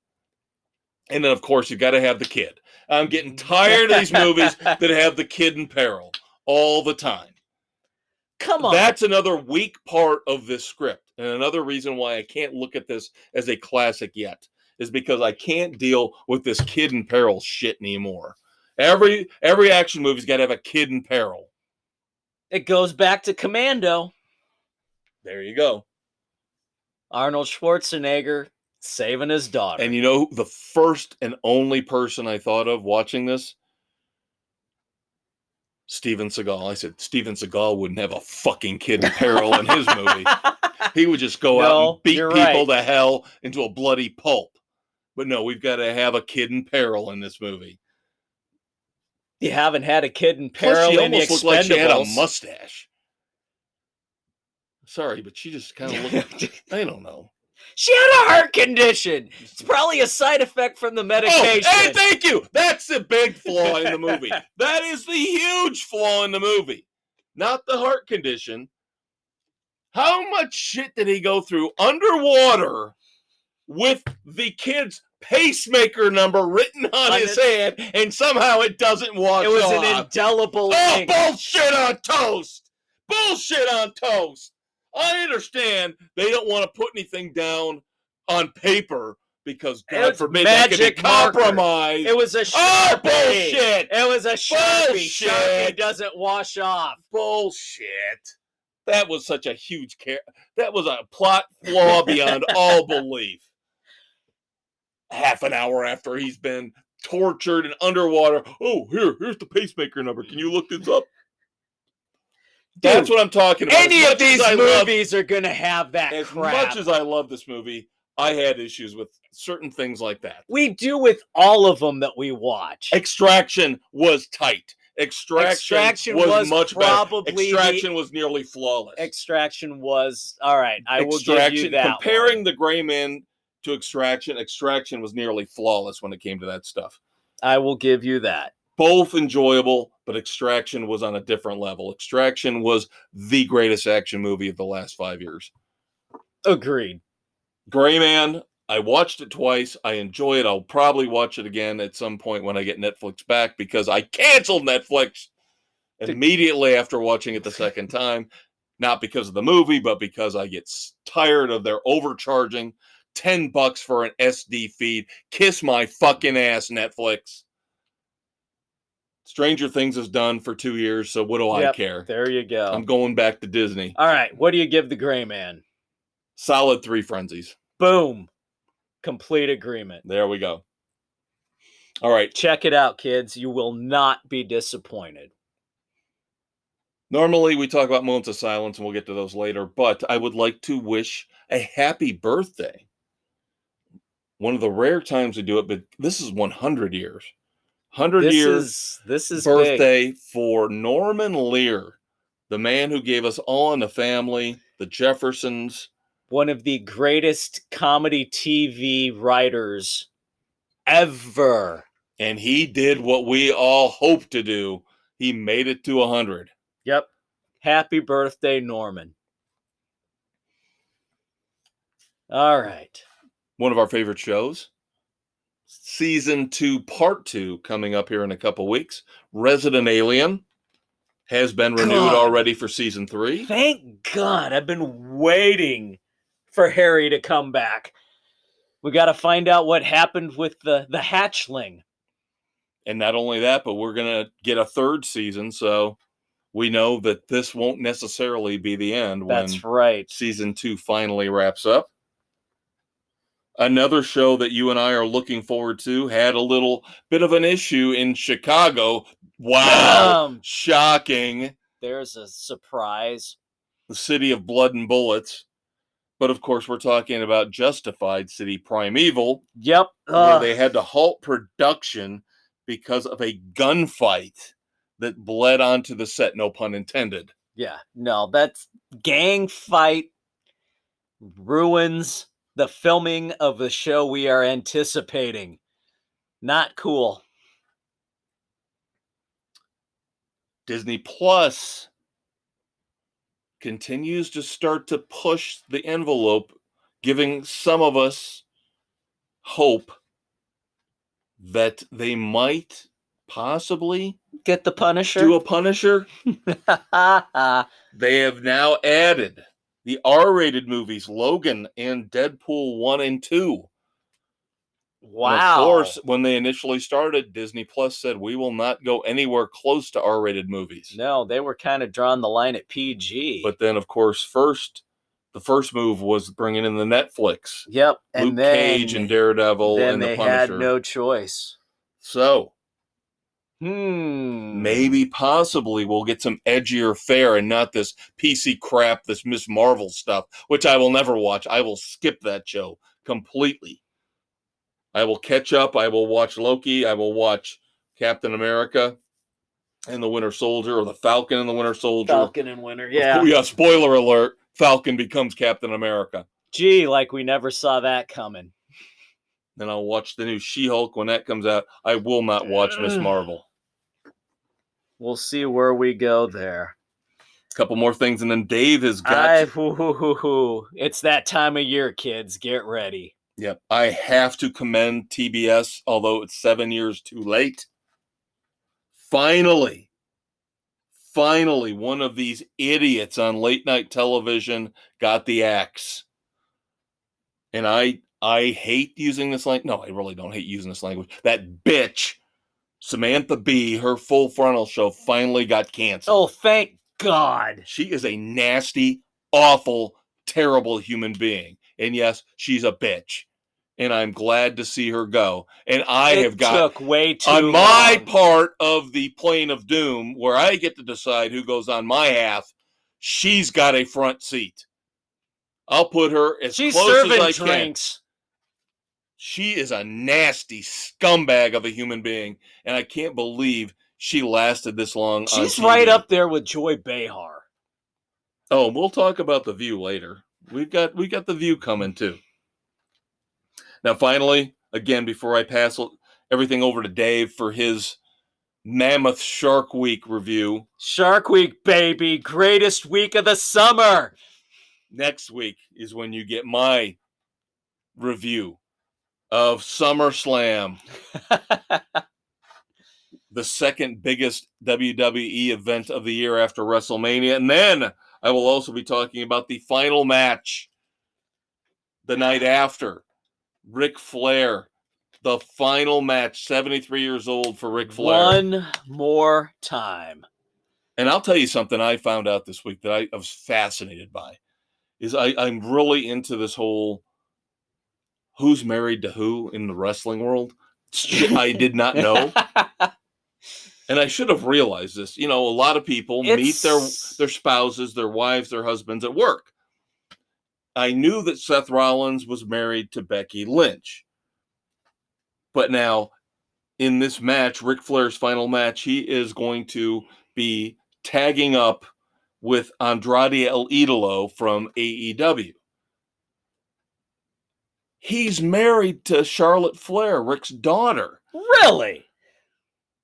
And then, of course, you've got to have the kid. I'm getting tired of these movies that have the kid in peril all the time. Come on. That's another weak part of this script. And another reason why I can't look at this as a classic yet is because I can't deal with this kid in peril shit anymore. Every action movie's got to have a kid in peril. It goes back to Commando. There you go. Arnold Schwarzenegger saving his daughter. And you know the first and only person I thought of watching this? Steven Seagal. I said, Steven Seagal wouldn't have a fucking kid in peril in his movie. He would just go out and beat people to hell into a bloody pulp. But no, we've got to have a kid in peril in this movie. You haven't had a kid in peril. Plus, she in the almost looked like she had a Expendables. mustache. Sorry, but she just kind of looked, I don't know. She had a heart condition. It's probably a side effect from the medication. Oh, hey, thank you. That's the big flaw in the movie. That is the huge flaw in the movie. Not the heart condition. How much shit did he go through underwater with the kid's pacemaker number written on his hand, and somehow it doesn't wash off? It was an indelible link. Bullshit on toast. Bullshit on toast. I understand they don't want to put anything down on paper because God forbid that could be compromised. It was a Sharpie. Bullshit. It was a Sharpie. Bullshit. Sharpie doesn't wash off. Bullshit. That was such a huge that was a plot flaw beyond all belief. Half an hour after he's been tortured and underwater. Oh, here's the pacemaker number. Can you look this up? Dude, that's what I'm talking about. Any of these movies are going to have that crap. As much as I love this movie, I had issues with certain things like that. We do with all of them that we watch. Extraction was tight. Extraction was much better. Extraction was nearly flawless. Extraction was, all right, I will give you that. Comparing the Gray Man to Extraction was nearly flawless when it came to that stuff. I will give you that. Both enjoyable, but Extraction was on a different level. Extraction was the greatest action movie of the last 5 years. Agreed. Gray Man, I watched it twice. I enjoy it. I'll probably watch it again at some point when I get Netflix back because I canceled Netflix immediately after watching it the second time. Not because of the movie, but because I get tired of their overcharging. $10 for an SD feed. Kiss my fucking ass, Netflix. Stranger Things is done for 2 years, so what do I care? There you go. I'm going back to Disney. All right, what do you give the Gray Man? Solid 3 frenzies. Boom. Complete agreement. There we go. All right. Check it out, kids. You will not be disappointed. Normally, we talk about moments of silence, and we'll get to those later, but I would like to wish a happy birthday. One of the rare times we do it, but this is 100 years. 100 years this is birthday big. For Norman Lear, the man who gave us All in the Family, The Jeffersons. One of the greatest comedy TV writers ever. And he did what we all hoped to do. He made it to 100. Yep. Happy birthday, Norman. All right. One of our favorite shows. Season 2, Part 2, coming up here in a couple weeks. Resident Alien has been renewed already for Season 3. Thank God. I've been waiting for Harry to come back. We got to find out what happened with the hatchling. And not only that, but we're going to get a 3rd season, so we know that this won't necessarily be the end when Season 2 finally wraps up. Another show that you and I are looking forward to had a little bit of an issue in Chicago. Wow. Shocking. There's a surprise. The City of Blood and Bullets. But of course, we're talking about Justified City Primeval. Yep. Where they had to halt production because of a gunfight that bled onto the set, no pun intended. Yeah, no, that's gang fight ruins the filming of the show we are anticipating. Not cool. Disney Plus continues to start to push the envelope, giving some of us hope that they might possibly Get the Punisher? do a Punisher. They have now added the R-rated movies, Logan and Deadpool 1 and 2. Wow. And of course, when they initially started, Disney Plus said, we will not go anywhere close to R-rated movies. No, they were kind of drawing the line at PG. But then, of course, the first move was bringing in the Netflix. Yep. And Luke then, Cage and Daredevil then and the they Punisher. had no choice. So, maybe possibly we'll get some edgier fare and not this PC crap, this Miss Marvel stuff, which I will never watch. I will skip that show completely. I will catch up. I will watch Loki. I will watch Captain America and the Winter Soldier, or the Falcon and the Winter Soldier. Falcon and Winter, yeah. Yeah, spoiler alert. Falcon becomes Captain America. Gee, like we never saw that coming. Then I'll watch the new She-Hulk when that comes out. I will not watch Miss Marvel. We'll see where we go there. A couple more things, and then Dave has got... It's that time of year, kids. Get ready. Yep. I have to commend TBS, although it's 7 years too late. Finally, one of these idiots on late night television got the axe. And I hate using this language. No, I really don't hate using this language. That bitch, Samantha Bee, her Full Frontal show finally got canceled. Oh, thank God. She is a nasty, awful, terrible human being. And yes, she's a bitch. And I'm glad to see her go. And it took way too on long. My part of the plane of doom, where I get to decide who goes on my half, she's got a front seat. I'll put her as close as I drinks. Can. She is a nasty scumbag of a human being, and I can't believe she lasted this long. She's right up there with Joy Behar. Oh, we'll talk about The View later. We got The View coming too. Now, finally, again, before I pass everything over to Dave for his mammoth Shark Week review. Shark Week, baby. Greatest week of the summer. Next week is when you get my review of SummerSlam, the second biggest WWE event of the year after WrestleMania. And then I will also be talking about the final match the night after. Ric Flair, the final match, 73 years old for Ric Flair. One more time. And I'll tell you something I found out this week that I was fascinated by. Is I'm really into this whole who's married to who in the wrestling world. I did not know. And I should have realized this. You know, a lot of people meet their spouses, their wives, their husbands at work. I knew that Seth Rollins was married to Becky Lynch. But now, in this match, Ric Flair's final match, he is going to be tagging up with Andrade El Idolo from AEW. He's married to Charlotte Flair, Ric's daughter. Really?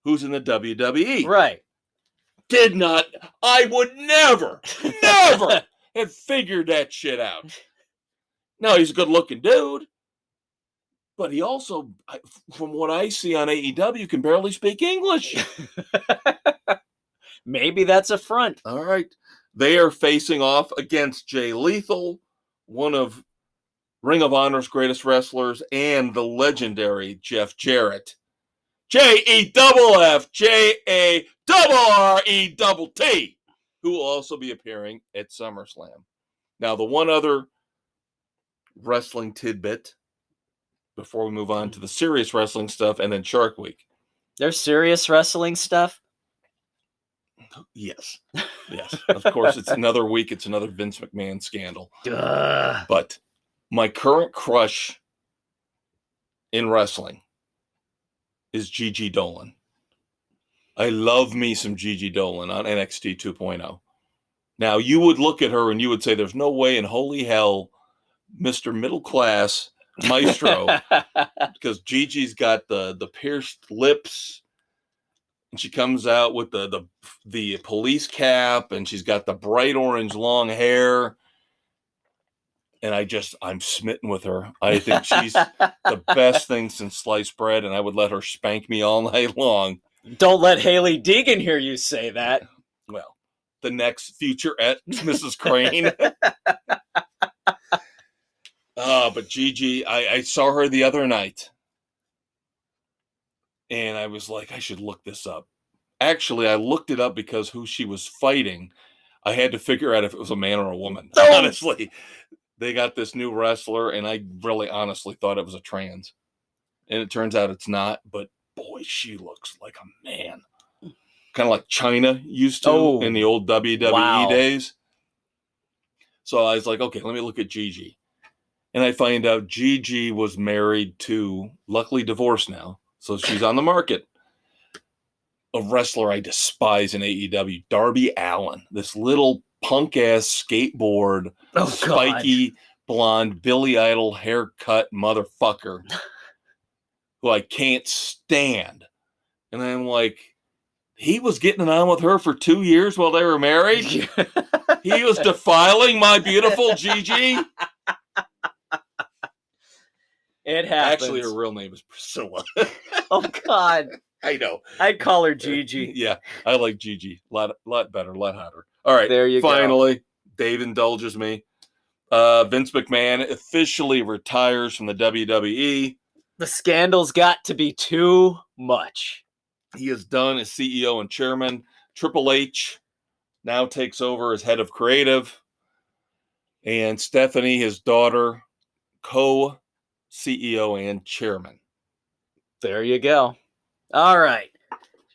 Who's in the WWE. Right. I would never have figured that shit out. Now, he's a good-looking dude, but he also, from what I see on AEW, can barely speak English. Maybe that's a front. All right. They are facing off against Jay Lethal, one of Ring of Honor's greatest wrestlers, and the legendary Jeff Jarrett. JEFF, JARRETT, who will also be appearing at SummerSlam. Now, the one other wrestling tidbit before we move on to the serious wrestling stuff and then Shark Week. There's serious wrestling stuff? Yes. Of course, it's another week. It's another Vince McMahon scandal. But my current crush in wrestling is Gigi Dolan. I love me some Gigi Dolan on NXT 2.0. Now, you would look at her and you would say, there's no way in holy hell Mr. Middle Class Maestro, because Gigi's got the pierced lips, and she comes out with the police cap, and she's got the bright orange long hair. And I'm smitten with her. I think she's the best thing since sliced bread, and I would let her spank me all night long. Don't let Haley Deegan hear you say that. Well, the next future at Mrs. Crane. But Gigi, I saw her the other night, and I was like, I should look this up. Actually, I looked it up because who she was fighting, I had to figure out if it was a man or a woman. Honestly, they got this new wrestler, and I really honestly thought it was a trans. And it turns out it's not, but boy, she looks like a man. Kind of like China used to in the old WWE days. So I was like, okay, let me look at Gigi. And I find out Gigi was married to, luckily divorced now, so she's on the market, a wrestler I despise in AEW, Darby Allin, this little punk-ass skateboard, spiky, blonde, Billy Idol haircut motherfucker who I can't stand. And I'm like, he was getting it on with her for 2 years while they were married? He was defiling my beautiful Gigi? It happens. Actually, her real name is Priscilla. Oh, God. I know. I'd call her Gigi. Yeah, I like Gigi. A lot better, a lot hotter. All right, there you finally, go. Dave indulges me. Vince McMahon officially retires from the WWE. The scandals got to be too much. He is done as CEO and chairman. Triple H now takes over as head of creative. And Stephanie, his daughter, co-CEO and chairman. There you go. All right.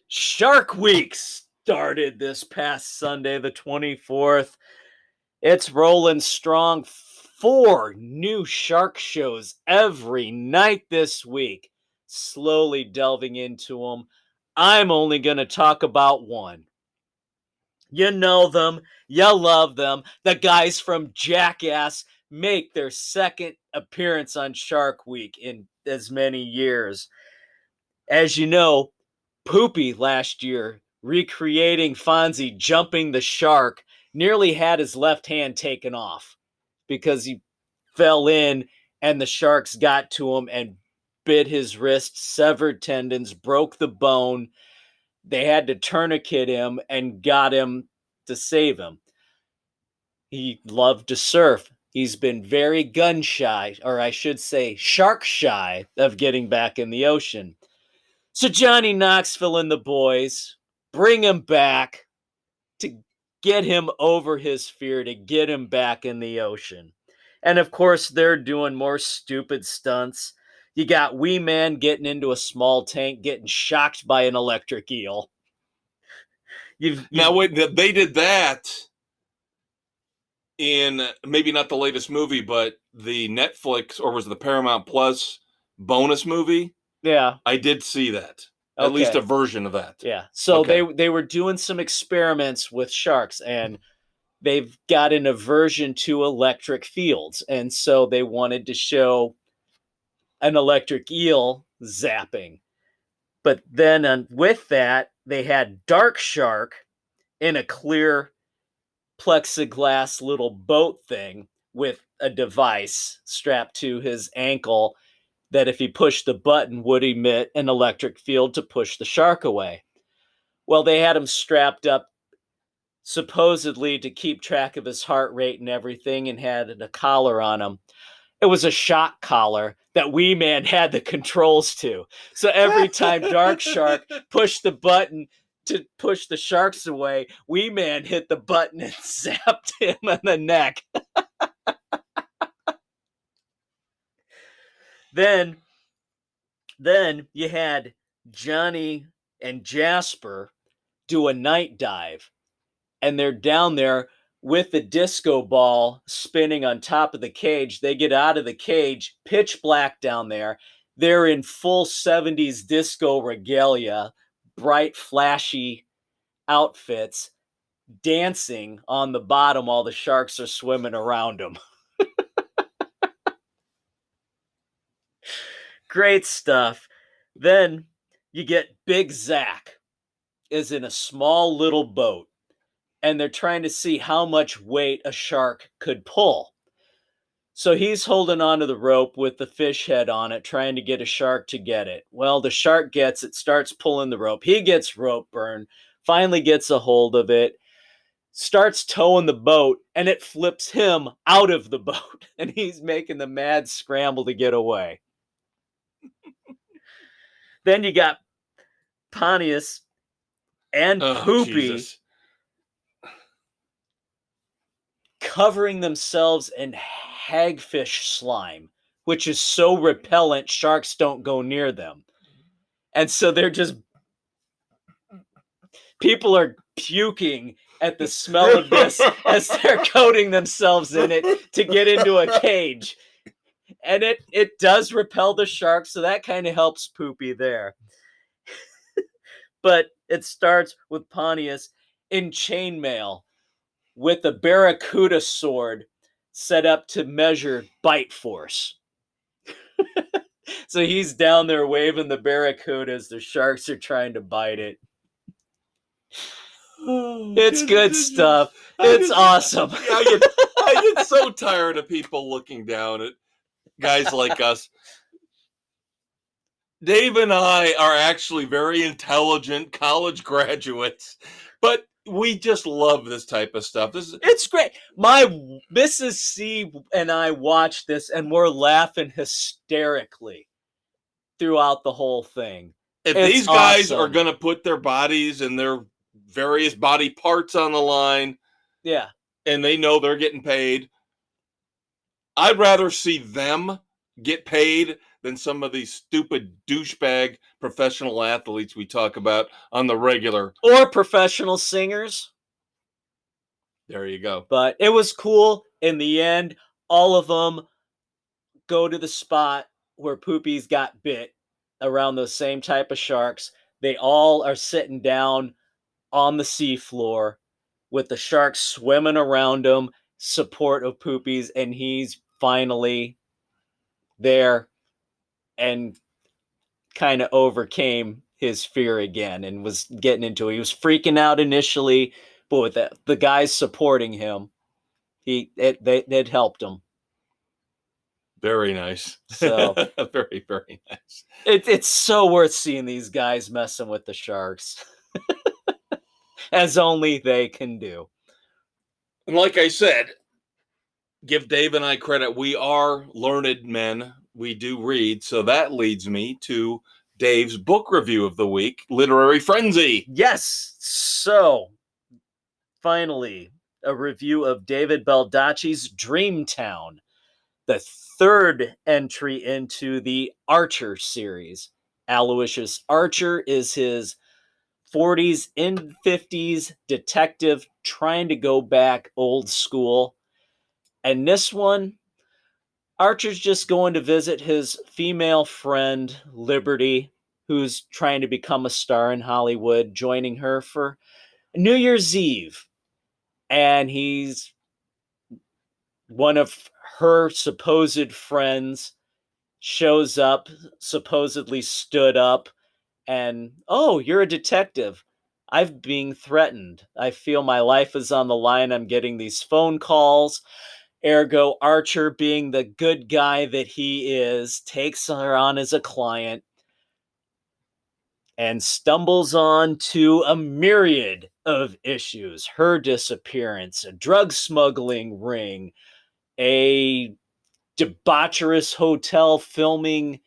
Shark Week started this past Sunday, the 24th. It's rolling strong. 4 new shark shows every night this week. Slowly delving into them. I'm only going to talk about one. You know them. You love them. The guys from Jackass make their second appearance on Shark Week in as many years. As you know, Poopy last year, recreating Fonzie jumping the shark, nearly had his left hand taken off because he fell in and the sharks got to him and bit his wrist, severed tendons, broke the bone. They had to tourniquet him and got him to save him. He loved to surf. He's been very gun shy, or I should say shark shy, of getting back in the ocean. So Johnny Knoxville and the boys bring him back to get him over his fear, to get him back in the ocean. And of course, they're doing more stupid stunts. You got Wee Man getting into a small tank, getting shocked by an electric eel. Now, wait, they did that in maybe not the latest movie, but the Netflix, or was it the Paramount Plus bonus movie? Yeah. I did see that. Okay. At least a version of that. Yeah. So they were doing some experiments with sharks, and they've got an aversion to electric fields. And so they wanted to show an electric eel zapping. But then with that, they had Dark Shark in a clear plexiglass little boat thing with a device strapped to his ankle that if he pushed the button would emit an electric field to push the shark away. Well, they had him strapped up supposedly to keep track of his heart rate and everything, and had a collar on him. It was a shock collar that Wee Man had the controls to. So every time Dark Shark pushed the button to push the sharks away, Wee Man hit the button and zapped him in the neck. Then you had Johnny and Jasper do a night dive, and they're down there with the disco ball spinning on top of the cage. They get out of the cage, pitch black down there. They're in full 70s disco regalia, bright, flashy outfits dancing on the bottom while the sharks are swimming around them. Great stuff. Then you get Big Zach is in a small little boat, and they're trying to see how much weight a shark could pull. So he's holding onto the rope with the fish head on it, trying to get a shark to get it. Well, the shark gets it, starts pulling the rope. He gets rope burn, finally gets a hold of it, starts towing the boat, and it flips him out of the boat. And he's making the mad scramble to get away. Then you got Pontius and Poopy Jesus. covering themselves in hagfish slime, which is so repellent sharks don't go near them. And so they're just, people are puking at the smell of this as they're coating themselves in it to get into a cage. And it does repel the sharks, so that kind of helps Poopy there. But it starts with Pontius in chainmail with a barracuda sword set up to measure bite force. So he's down there waving the barracuda as the sharks are trying to bite it. It's good stuff. It's awesome. I get so tired of people looking down at guys like us. Dave and I are actually very intelligent college graduates, but we just love this type of stuff. It's great. My Mrs. C and I watched this, and we're laughing hysterically throughout the whole thing. If these guys are going to put their bodies and their various body parts on the line, yeah, and they know they're getting paid, I'd rather see them get paid than some of these stupid douchebag professional athletes we talk about on the regular. Or professional singers. There you go. But it was cool. In the end, all of them go to the spot where Poopy's got bit around those same type of sharks. They all are sitting down on the seafloor with the sharks swimming around them, support of Poopy's, and he's finally there and kind of overcame his fear again and was getting into it. He was freaking out initially, but with the guys supporting him, they'd helped him. Very nice. So very, very nice. It's so worth seeing these guys messing with the sharks. As only they can do. And like I said, give Dave and I credit. We are learned men. We do read. So that leads me to Dave's book review of the week, Literary Frenzy. Yes. So, finally, a review of David Baldacci's Dreamtown, the third entry into the Archer series. Aloysius Archer is his 40s and 50s detective trying to go back old school. And this one, Archer's just going to visit his female friend, Liberty, who's trying to become a star in Hollywood, joining her for New Year's Eve. And he's one of her supposed friends shows up, supposedly stood up, and, oh, you're a detective. I'm being threatened. I feel my life is on the line. I'm getting these phone calls. Ergo, Archer, being the good guy that he is, takes her on as a client and stumbles on to a myriad of issues. Her disappearance, a drug smuggling ring, a debaucherous hotel filming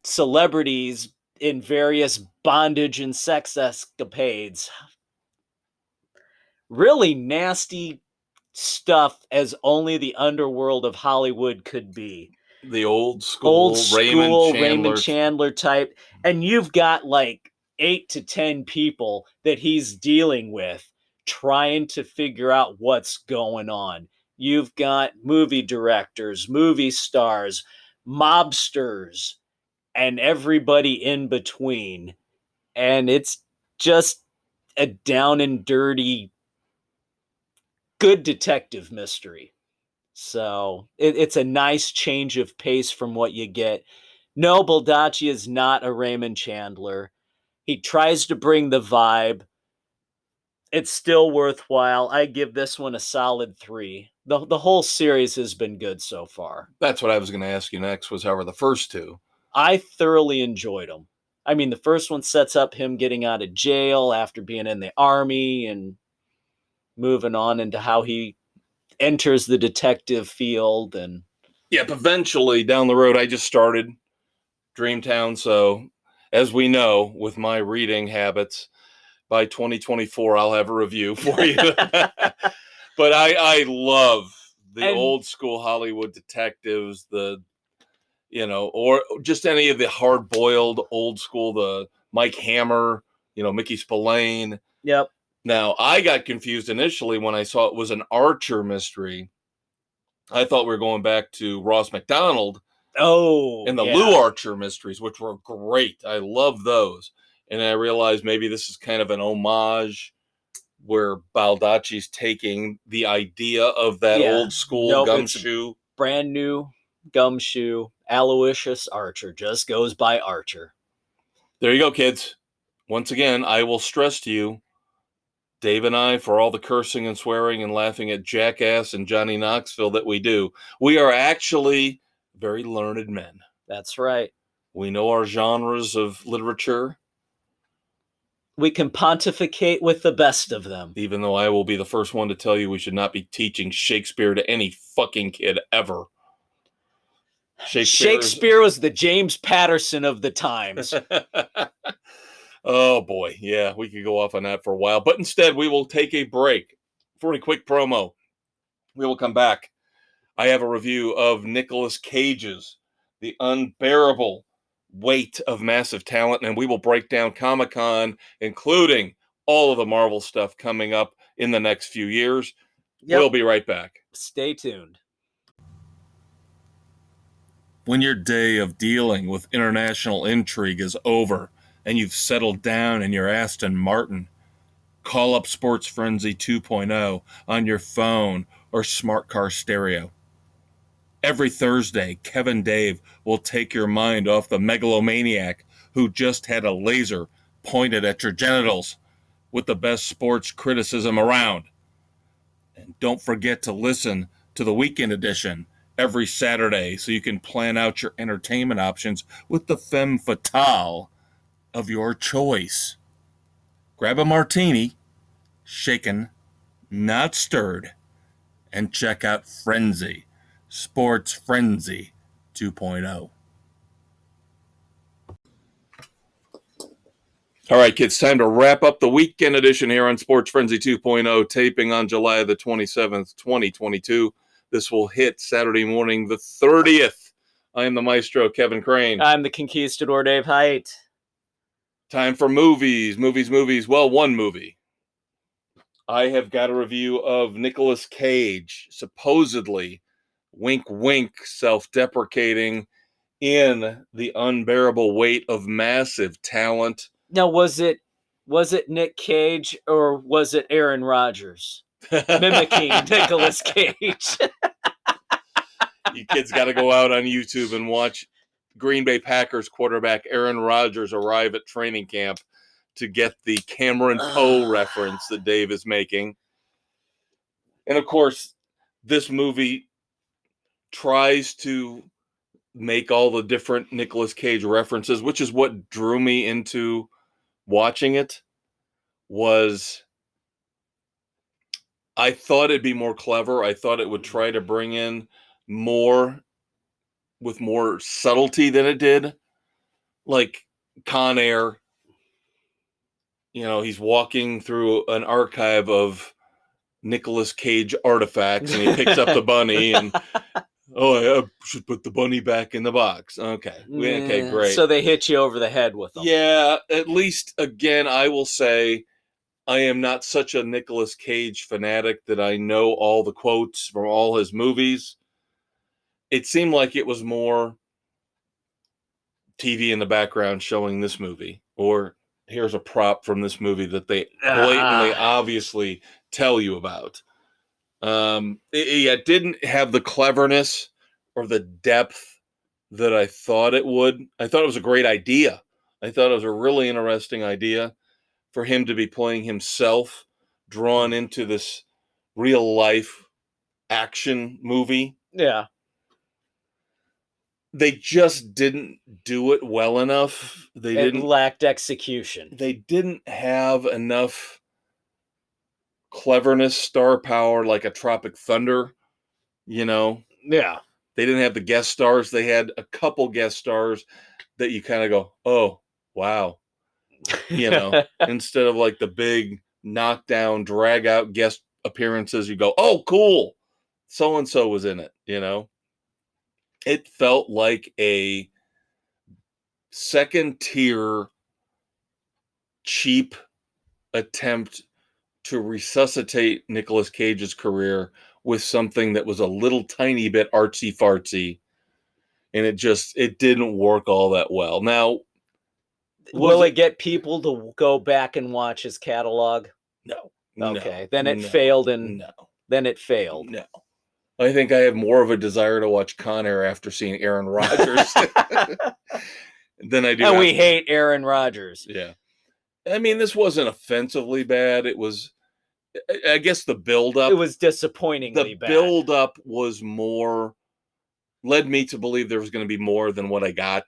celebrities in various bondage and sex escapades. Really nasty stuff as only the underworld of Hollywood could be. The old school Raymond Chandler type. And you've got like 8 to 10 people that he's dealing with trying to figure out what's going on. You've got movie directors, movie stars, mobsters, and everybody in between. And it's just a down and dirty, good detective mystery. So it's a nice change of pace from what you get. No, Baldacci is not a Raymond Chandler. He tries to bring the vibe. It's still worthwhile. I give this one a solid 3. The whole series has been good so far. That's what I was going to ask you next, was how are the first two? I thoroughly enjoyed them. I mean, the first one sets up him getting out of jail after being in the army and moving on into how he enters the detective field. And Yep, eventually down the road, I just started Dreamtown. So, as we know, with my reading habits, by 2024, I'll have a review for you. But I love the old school Hollywood detectives, or just any of the hard boiled old school, the Mike Hammer, Mickey Spillane. Yep. Now, I got confused initially when I saw it was an Archer mystery. I thought we were going back to Ross McDonald. And the Lou Archer mysteries, which were great. I love those. And I realized maybe this is kind of an homage where Baldacci's taking the idea of that old school gumshoe. Brand new gumshoe. Aloysius Archer just goes by Archer. There you go, kids. Once again, I will stress to you, Dave and I, for all the cursing and swearing and laughing at Jackass and Johnny Knoxville that we do, we are actually very learned men. That's right. We know our genres of literature. We can pontificate with the best of them. Even though I will be the first one to tell you we should not be teaching Shakespeare to any fucking kid ever. Shakespeare was the James Patterson of the times. Oh, boy. Yeah, we could go off on that for a while. But instead, we will take a break for a quick promo. We will come back. I have a review of Nicolas Cage's The Unbearable Weight of Massive Talent, and we will break down Comic-Con, including all of the Marvel stuff coming up in the next few years. Yep. We'll be right back. Stay tuned. When your day of dealing with international intrigue is over and you've settled down in your Aston Martin, call up Sports Frenzy 2.0 on your phone or smart car stereo. Every Thursday, Kev Dave will take your mind off the megalomaniac who just had a laser pointed at your genitals with the best sports criticism around. And don't forget to listen to the Weekend Edition every Saturday so you can plan out your entertainment options with the femme fatale of your choice. Grab a martini, shaken, not stirred, and check out Frenzy, Sports Frenzy 2.0. All right, kids, time to wrap up the Weekend Edition here on Sports Frenzy 2.0, taping on July the 27th, 2022. This will hit Saturday morning, the 30th. I am the Maestro, Kevin Crane. I'm the Conquistador, Dave Height. Time for movies. Well, one movie. I have got a review of Nicolas Cage, supposedly, wink, wink, self-deprecating, in The Unbearable Weight of Massive Talent. Now, was it Nick Cage or was it Aaron Rodgers mimicking Nicolas Cage? You kids got to go out on YouTube and watch Green Bay Packers quarterback Aaron Rodgers arrive at training camp to get the Cameron Poe reference that Dave is making. And of course, this movie tries to make all the different Nicolas Cage references, which is what drew me into watching it. I thought it'd be more clever. I thought it would try to bring in more with more subtlety than it did. Like Con Air, he's walking through an archive of Nicolas Cage artifacts and he picks up the bunny and, I should put the bunny back in the box. Okay. Okay, great. So they hit you over the head with them. Yeah, at least, again, I will say I am not such a Nicolas Cage fanatic that I know all the quotes from all his movies. It seemed like it was more TV in the background showing this movie, or here's a prop from this movie that they blatantly, obviously tell you about. It didn't have the cleverness or the depth that I thought it would. I thought it was a great idea. I thought it was a really interesting idea for him to be playing himself, drawn into this real life action movie. Yeah. They just didn't do it well enough. It lacked execution. They didn't have enough cleverness, star power like a Tropic Thunder, you know. Yeah. They didn't have the guest stars. They had a couple guest stars that you kind of go, oh, wow. You know, instead of like the big knockdown, drag out guest appearances, you go, oh, cool. So-and-so was in it, you know. It felt like a second tier, cheap attempt to resuscitate Nicolas Cage's career with something that was a little tiny bit artsy fartsy, and it didn't work all that well. Now, will it get people to go back and watch his catalog? No. Okay, then it failed, and then it failed. No. I think I have more of a desire to watch Con Air after seeing Aaron Rodgers than I do. And we hate Aaron Rodgers. Yeah. I mean, this wasn't offensively bad. It was, I guess, the build-up. It was disappointingly bad. The build-up was led me to believe there was going to be more than what I got.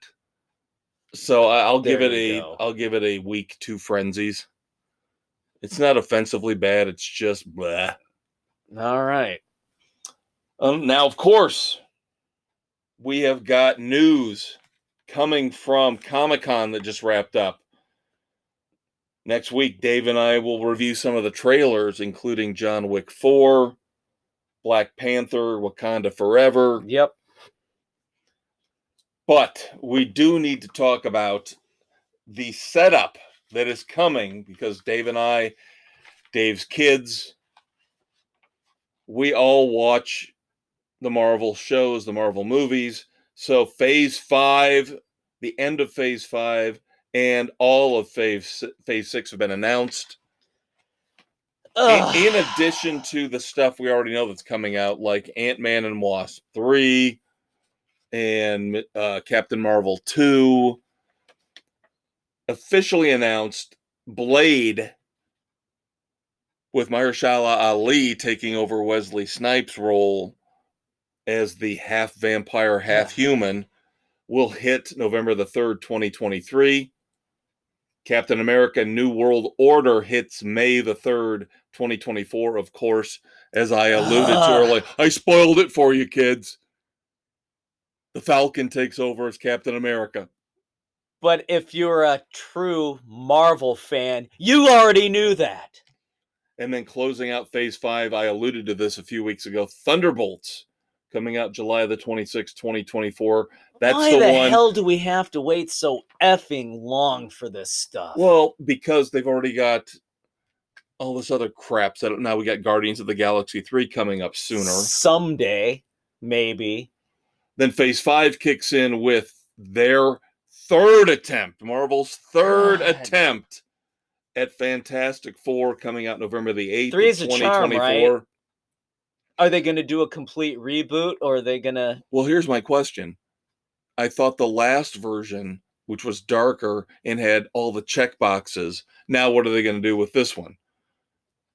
So I'll give it a week 2 frenzies. It's not offensively bad. It's just blah. All right. Now, of course, we have got news coming from Comic-Con that just wrapped up. Next week, Dave and I will review some of the trailers, including John Wick 4, Black Panther, Wakanda Forever. Yep. But we do need to talk about the setup that is coming, because Dave and I, Dave's kids, we all watch the Marvel shows, the Marvel movies. So Phase 5, the end of Phase 5, and all of Phase 6 have been announced. In addition to the stuff we already know that's coming out, like Ant-Man and Wasp 3 and Captain Marvel 2, officially announced Blade, with Mahershala Ali taking over Wesley Snipes' role as the half vampire, half human, will hit November the 3rd, 2023. Captain America New World Order hits May the 3rd, 2024, of course, as I alluded to earlier. I spoiled it for you, kids. The Falcon takes over as Captain America. But if you're a true Marvel fan, you already knew that. And then closing out Phase 5, I alluded to this a few weeks ago, Thunderbolts, coming out July the 26th, 2024. That's Why the hell do we have to wait so effing long for this stuff? Well, because they've already got all this other crap set up. Now we got Guardians of the Galaxy 3 coming up sooner. Someday, maybe. Then Phase 5 kicks in with their third attempt, Marvel's third attempt at Fantastic Four, coming out November the 8th, 2024. Charm, right? Are they going to do a complete reboot, or are they going to... Well, here's my question. I thought the last version, which was darker and had all the check boxes, now what are they going to do with this one?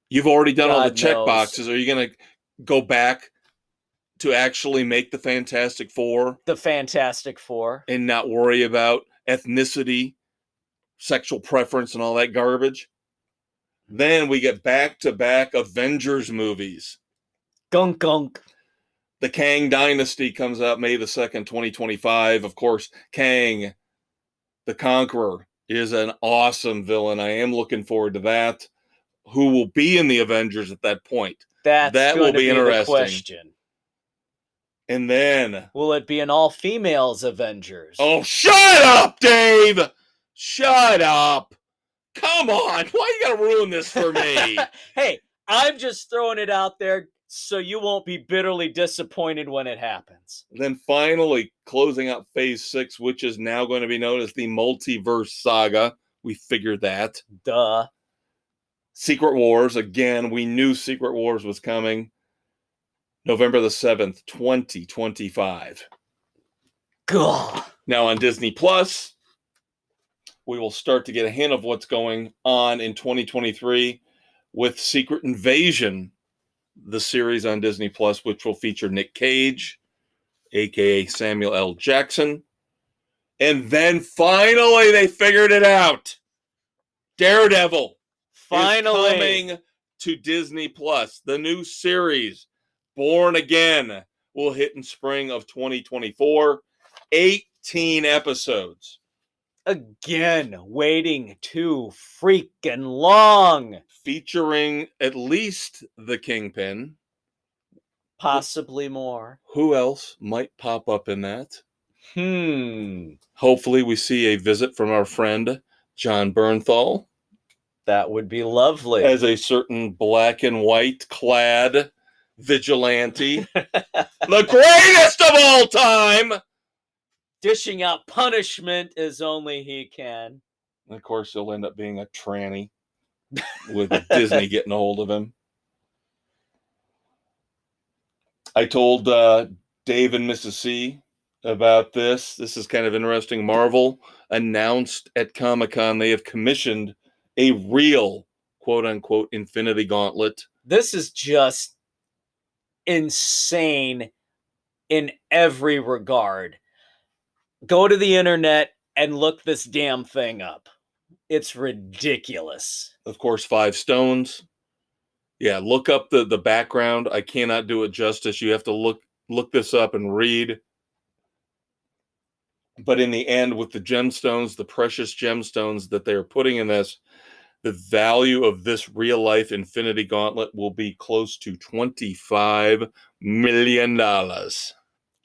You've already done all the check boxes. Are you going to go back to actually make the Fantastic Four? The Fantastic Four. And not worry about ethnicity, sexual preference, and all that garbage? Then we get back-to-back Avengers movies. Gunk, gunk. The Kang Dynasty comes out May the 2nd, 2025. Of course, Kang, the Conqueror, is an awesome villain. I am looking forward to that. Who will be in the Avengers at that point? That will be interesting. The question. And then... will it be an all-females Avengers? Oh, shut up, Dave! Shut up! Come on! Why you gotta ruin this for me? Hey, I'm just throwing it out there. So you won't be bitterly disappointed when it happens. Then finally, closing out phase 6, which is now going to be known as the Multiverse Saga. We figured that. Duh. Secret Wars. Again, we knew Secret Wars was coming. November the 7th, 2025. Gah. Now on Disney Plus, we will start to get a hint of what's going on in 2023 with Secret Invasion, the series on Disney Plus, which will feature Nick Cage, aka Samuel L. Jackson. And then finally they figured it out. Daredevil Finally. is coming to Disney Plus. The new series, Born Again, will hit in spring of 2024. 18 episodes. Again, waiting too freaking long. Featuring at least the Kingpin. Possibly more. Who else might pop up in that? Hopefully we see a visit from our friend John Bernthal. That would be lovely. As a certain black and white clad vigilante. The greatest of all time! Dishing out punishment as only he can. And of course, he'll end up being a tranny with Disney getting a hold of him. I told Dave and Mrs. C about this. This is kind of interesting. Marvel announced at Comic-Con they have commissioned a real, quote-unquote, Infinity Gauntlet. This is just insane in every regard. Go to the internet and look this damn thing up. It's ridiculous. Of course, 5 stones. Yeah, look up the background. I cannot do it justice. You have to look this up and read. But in the end, with the gemstones, the precious gemstones that they are putting in this, the value of this real-life Infinity Gauntlet will be close to $25 million.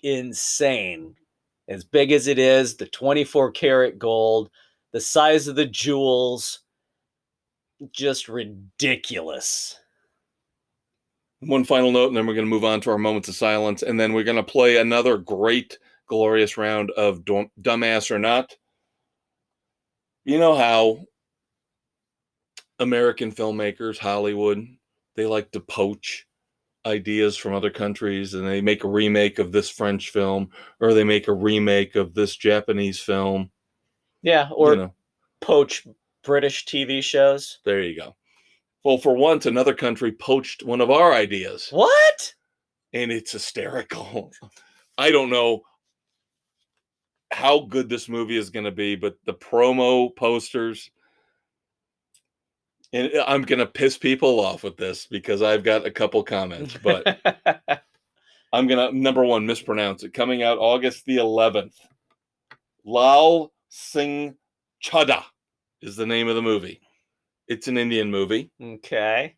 Insane. As big as it is, the 24-karat gold, the size of the jewels, just ridiculous. One final note, and then we're going to move on to our moments of silence, and then we're going to play another great, glorious round of Dumbass or Not. You know how American filmmakers, Hollywood, they like to poach ideas from other countries, and they make a remake of this French film, or they make a remake of this Japanese film. Yeah, or poach British TV shows. There you go. Well, for once, another country poached one of our ideas. What? And it's hysterical. I don't know how good this movie is going to be, but the promo posters, and I'm going to piss people off with this because I've got a couple comments, but I'm going to, number one, mispronounce it. Coming out August the 11th. Lal Singh Chadha is the name of the movie. It's an Indian movie. Okay.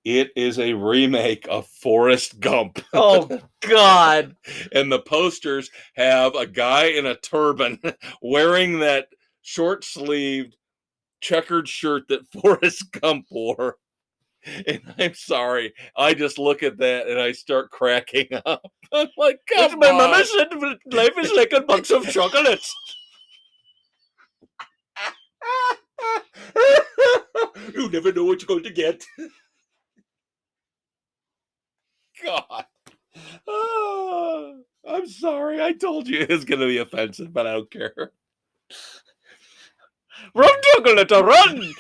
It is a remake of Forrest Gump. Oh, God. And the posters have a guy in a turban wearing that short-sleeved checkered shirt that Forrest Gump wore. And I'm sorry, I just look at that and I start cracking up. I'm like, come on. My mama said life is like a box of chocolates. You never know what you're going to get. God. Oh, I'm sorry. I told you it's going to be offensive, but I don't care. Run, chocolate, run!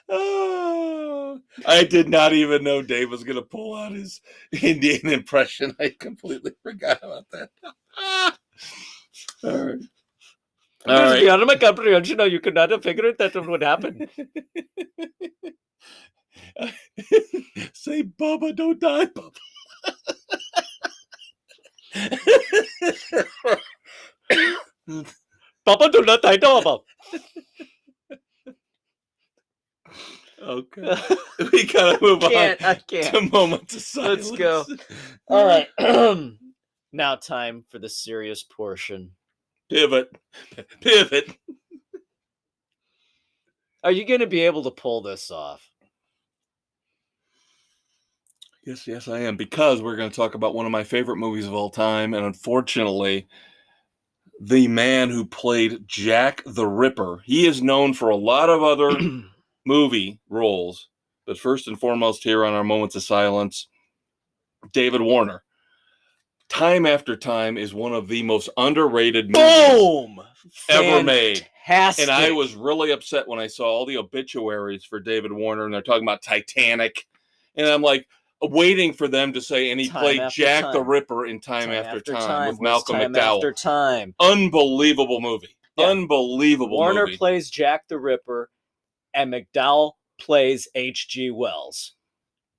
Oh, I did not even know Dave was going to pull out his Indian impression. I completely forgot about that. All right. All right. Beyond my comprehension, you could not have figured that would happen. Say, Bubba, don't die, Bubba. Papa, do not die, Bubba. Okay. We gotta move on I can't. to moments of silence. Let's go. All right. Now time for the serious portion. Pivot. Are you going to be able to pull this off? Yes, I am, because we're going to talk about one of my favorite movies of all time, and unfortunately, the man who played Jack the Ripper. He is known for a lot of other movie roles, but first and foremost here on our Moments of Silence, David Warner. Time After Time is one of the most underrated movies ever made. And I was really upset when I saw all the obituaries for David Warner, and they're talking about Titanic. And I'm like, waiting for them to say, and he played Jack the Ripper in Time After Time with Malcolm McDowell. Unbelievable movie. Yeah. Unbelievable Warner movie. plays Jack the Ripper, and McDowell plays H.G. Wells.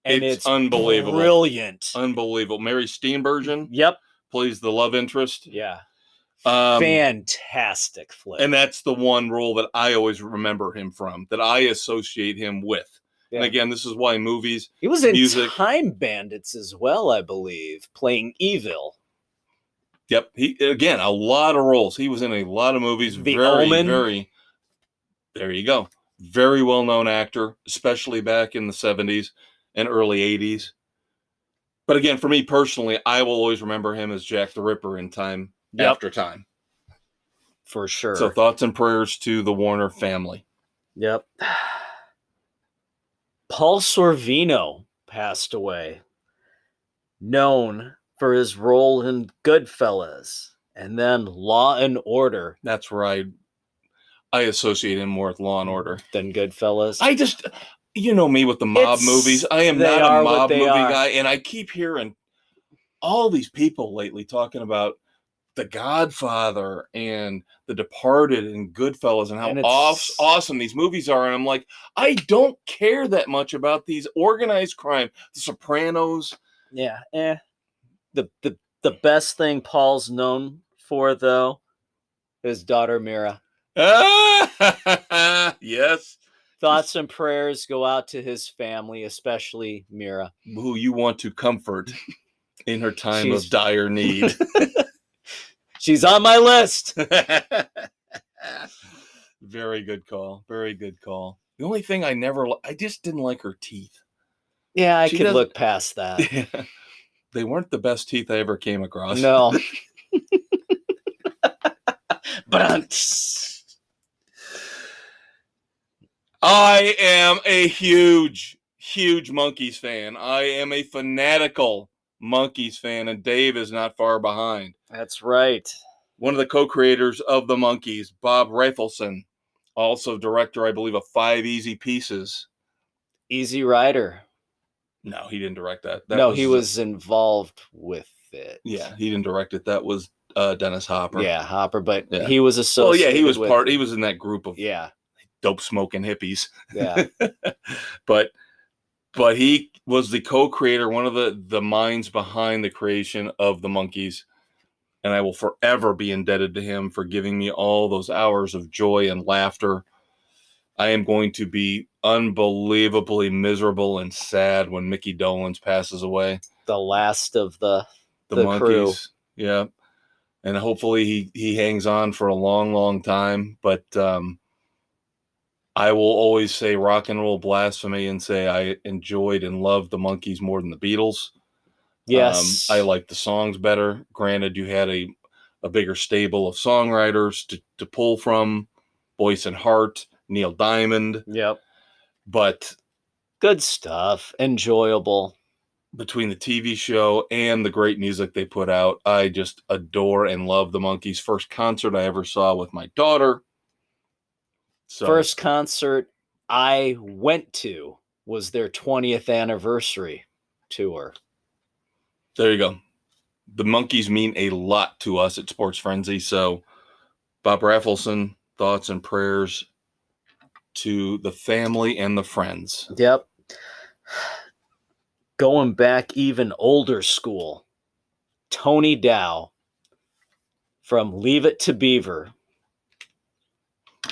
And it's unbelievable. Brilliant. Unbelievable. Mary Steenburgen. Yep. Plays the love interest. Yeah. Fantastic flick. And that's the one role that I always remember him from, that I associate him with. Yeah. And again, this is why movies. He was in Time Bandits as well, I believe, playing evil. Yep. Again, a lot of roles. He was in a lot of movies. The Omen. There you go. Very well-known actor, especially back in the 70s and early 80s. But again, for me personally, I will always remember him as Jack the Ripper in Time After Time. For sure. So thoughts and prayers to the Warner family. Yep. Paul Sorvino passed away, known for his role in Goodfellas and then Law and Order. That's right. I associate him more with Law and Order than Goodfellas. I just, you know me with the mob movies. I am not a mob movie guy, and I keep hearing all these people lately talking about The Godfather and The Departed and Goodfellas and how awesome these movies are. And I'm like, I don't care that much about these organized crime, The Sopranos. Yeah. The best thing Paul's known for, though, is daughter Mira. Yes. Thoughts and prayers go out to his family, especially Mira, who you want to comfort in her time of dire need. She's on my list. Very good call. Very good call. The only thing I just didn't like her teeth. Yeah, I could look past that. Yeah. They weren't the best teeth I ever came across. No. But I am a huge Monkees fan. I am a fanatical Monkees fan, and Dave is not far behind. That's right. One of the co-creators of the Monkees, Bob Rafelson, also director, I believe, of 5 Easy Pieces. Easy Rider. No, he didn't direct that. He was involved with it. Yeah, he didn't direct it. That was Dennis Hopper. Yeah, Hopper, but he was associated. Oh yeah, he was in that group of dope smoking hippies. Yeah. but he was the co-creator, one of the minds behind the creation of the Monkees, and I will forever be indebted to him for giving me all those hours of joy and laughter. I am going to be unbelievably miserable and sad when Mickey Dolenz passes away. The last of the Monkees. Crew. Yeah. And hopefully he hangs on for a long, long time. But I will always say rock and roll blasphemy and say I enjoyed and loved the Monkees more than the Beatles. Yes. I like the songs better. Granted, you had a bigger stable of songwriters to pull from. Boyce and Hart, Neil Diamond. Yep. But good stuff. Enjoyable. Between the TV show and the great music they put out, I just adore and love the Monkees. First concert I ever saw with my daughter. So, first concert I went to was their 20th anniversary tour. There you go. The Monkees mean a lot to us at Sports Frenzy. So, Bob Rafelson, thoughts and prayers to the family and the friends. Yep. Going back even older school, Tony Dow from Leave It to Beaver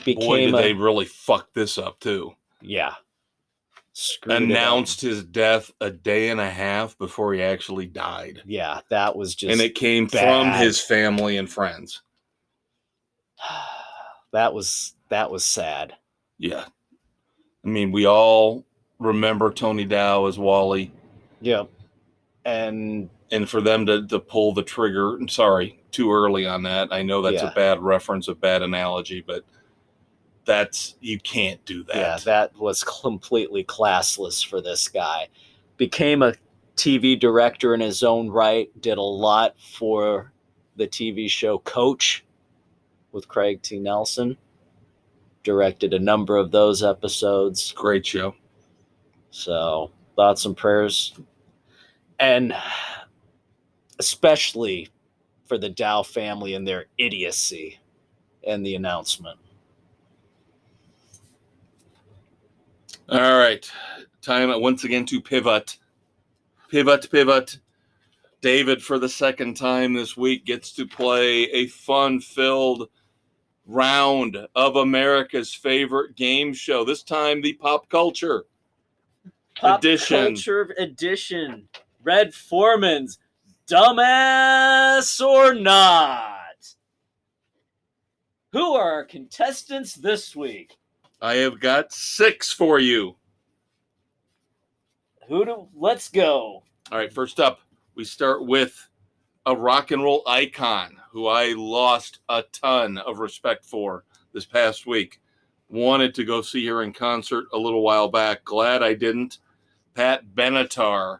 Boy, did they really fuck this up too. Yeah. Announced his death a day and a half before he actually died. Yeah, that was just and it came from his family and friends. That was sad. Yeah. I mean, we all remember Tony Dow as Wally. Yep. And for them to pull the trigger, I'm sorry, too early on that. I know that's a bad reference, a bad analogy, but you can't do that. Yeah, that was completely classless for this guy. Became a TV director in his own right, did a lot for the TV show Coach with Craig T. Nelson. Directed a number of those episodes. Great show. So, thoughts and prayers. And especially for the Dow family and their idiocy and the announcement. All right. Time once again to pivot. Pivot. David, for the second time this week, gets to play a fun-filled round of America's favorite game show. This time, the Pop Culture Edition. Red Foreman's Dumbass or Not. Who are our contestants this week? I have got 6 for you. Let's go. All right, first up, we start with a rock and roll icon who I lost a ton of respect for this past week. Wanted to go see her in concert a little while back. Glad I didn't. Pat Benatar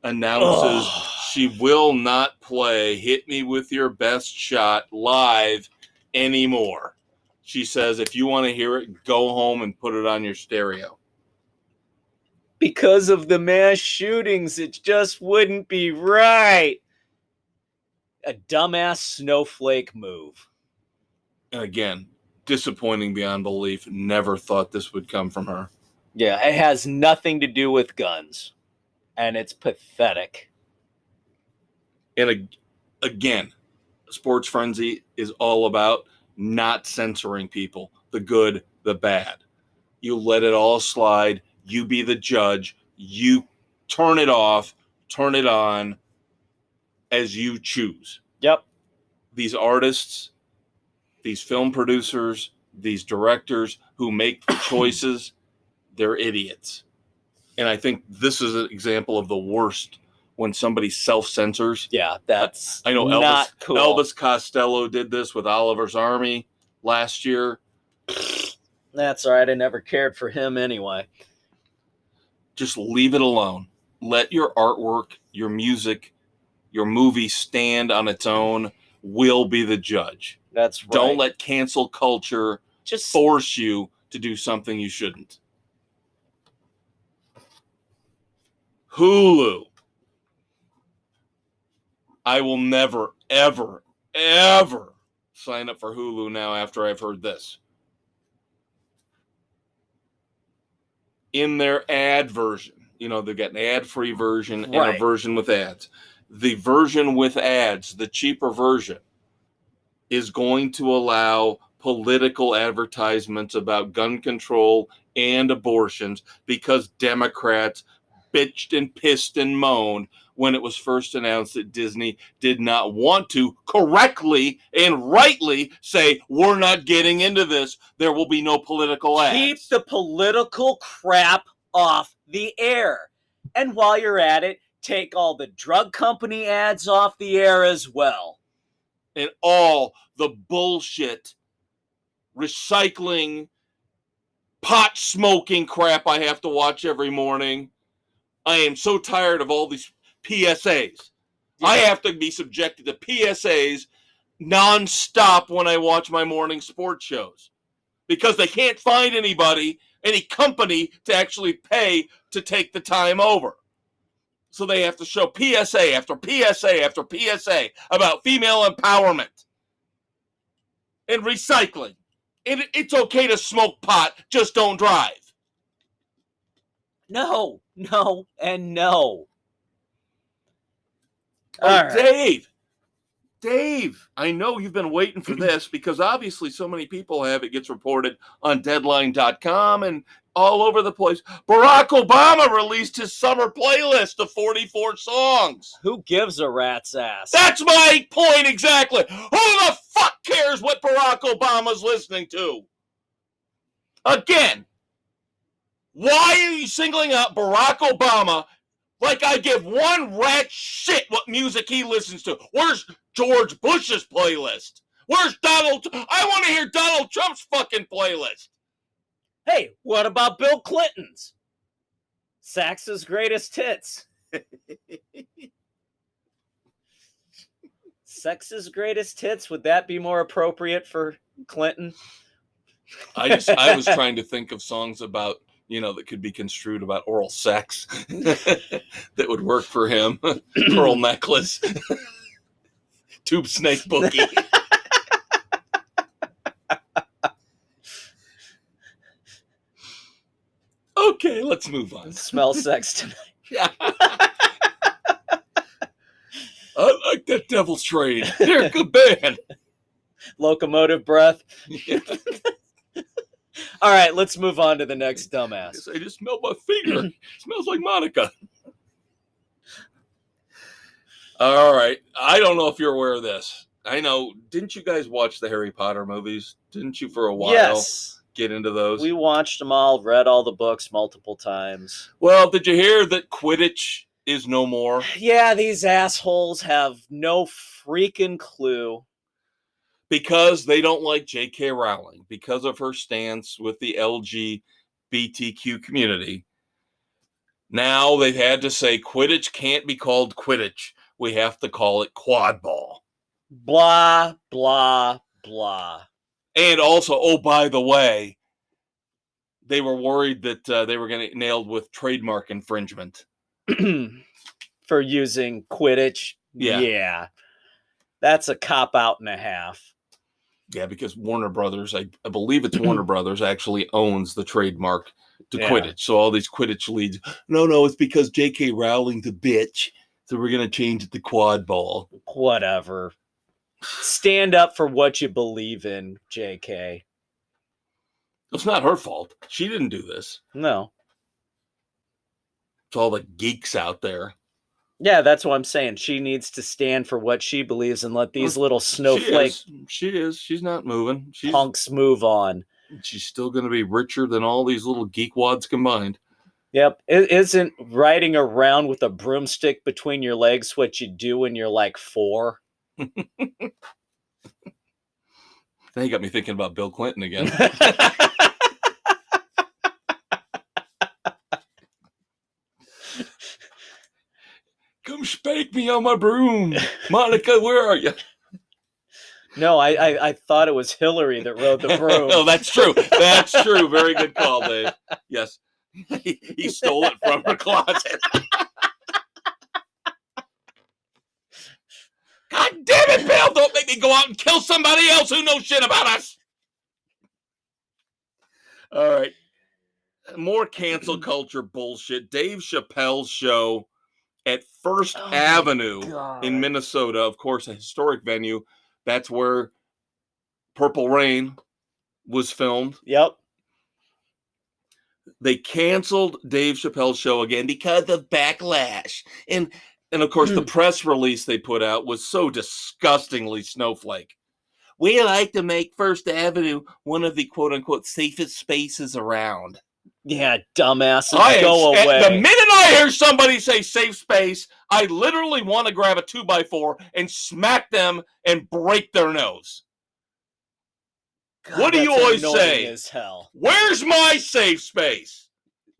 announces she will not play Hit Me With Your Best Shot live anymore. She says, if you want to hear it, go home and put it on your stereo. Because of the mass shootings, it just wouldn't be right. A dumbass snowflake move. And again, disappointing beyond belief. Never thought this would come from her. Yeah, it has nothing to do with guns. And it's pathetic. And again, Sports Frenzy is all about not censoring people. The good, the bad. You let it all slide. You be the judge. You turn it off, turn it on as you choose. Yep. These artists, these film producers, these directors who make the choices, they're idiots. And I think this is an example of the worst when somebody self-censors. Yeah, that's I know not cool. Elvis Costello did this with Oliver's Army last year. That's all right. I never cared for him anyway. Just leave it alone. Let your artwork, your music, your movie stand on its own. We'll be the judge. That's right. Don't let cancel culture just force you to do something you shouldn't. Hulu. I will never, ever, ever sign up for Hulu now after I've heard this. In their ad version, they've got an ad-free version and a version with ads. The version with ads, the cheaper version, is going to allow political advertisements about gun control and abortions because Democrats bitched and pissed and moaned when it was first announced that Disney did not want to correctly and rightly say, we're not getting into this. There will be no political ads. Keep the political crap off the air. And while you're at it, take all the drug company ads off the air as well. And all the bullshit, recycling, pot smoking crap I have to watch every morning. I am so tired of all these PSAs. Yeah. I have to be subjected to PSAs nonstop when I watch my morning sports shows because they can't find any company to actually pay to take the time over. So they have to show PSA after PSA after PSA about female empowerment and recycling. And it's okay to smoke pot, just don't drive. No, and no. Dave, I know you've been waiting for this because obviously so many people have. It gets reported on Deadline.com and all over the place. Barack Obama released his summer playlist of 44 songs. Who gives a rat's ass? That's my point exactly. Who the fuck cares what Barack Obama's listening to? Again, why are you singling out Barack Obama Like I give one rat shit what music he listens to. Where's George Bush's playlist? Where's Donald? I want to hear Donald Trump's fucking playlist. Hey, what about Bill Clinton's? Sax's greatest hits. Sex's greatest hits. Would that be more appropriate for Clinton? I was trying to think of songs about, that could be construed about oral sex that would work for him. Pearl necklace. Tube snake boogie. Okay, let's move on. Smell sex tonight. Yeah. I like that Devil's Train. They're a good band. Locomotive breath. Yeah. All right, let's move on to the next dumbass. I just smelled my finger. It smells like Monica. All right. I don't know if you're aware of this. I know. Didn't you guys watch the Harry Potter movies? Didn't you for a while? Yes. Get into those? We watched them all, read all the books multiple times. Well, did you hear that Quidditch is no more? Yeah, these assholes have no freaking clue. Because they don't like J.K. Rowling, because of her stance with the LGBTQ community. Now they've had to say Quidditch can't be called Quidditch. We have to call it quad ball. Blah, blah, blah. And also, oh, by the way, they were worried that they were going to get nailed with trademark infringement. For using Quidditch? Yeah. That's a cop-out and a half. Yeah, because Warner Brothers, I believe it's Warner Brothers, actually owns the trademark to Quidditch. So all these Quidditch leads, no, it's because J.K. Rowling's a bitch, so we're going to change it to quad ball. Whatever. Stand up for what you believe in, J.K. It's not her fault. She didn't do this. No. It's all the geeks out there. Yeah, that's what I'm saying. She needs to stand for what she believes and let these little snowflake She is. She's not moving. punks move on. She's still going to be richer than all these little geekwads combined. Yep. Isn't riding around with a broomstick between your legs what you do when you're like 4? Now you got me thinking about Bill Clinton again. Come spank me on my broom. Monica, where are you? No, I thought it was Hillary that rode the broom. Oh, that's true. That's true. Very good call, Dave. Yes. He stole it from her closet. God damn it, Bill! Don't make me go out and kill somebody else who knows shit about us. All right. More cancel culture bullshit. Dave Chappelle's show at First Avenue in Minnesota, of course, a historic venue. That's where Purple Rain was filmed. Yep. They canceled Dave Chappelle's show again because of backlash. And of course, the press release they put out was so disgustingly snowflake. We like to make First Avenue one of the quote-unquote safest spaces around. Yeah, dumbasses, go away. The minute I hear somebody say safe space, I literally want to grab a 2x4 and smack them and break their nose. God, what do you always say? As hell. Where's my safe space?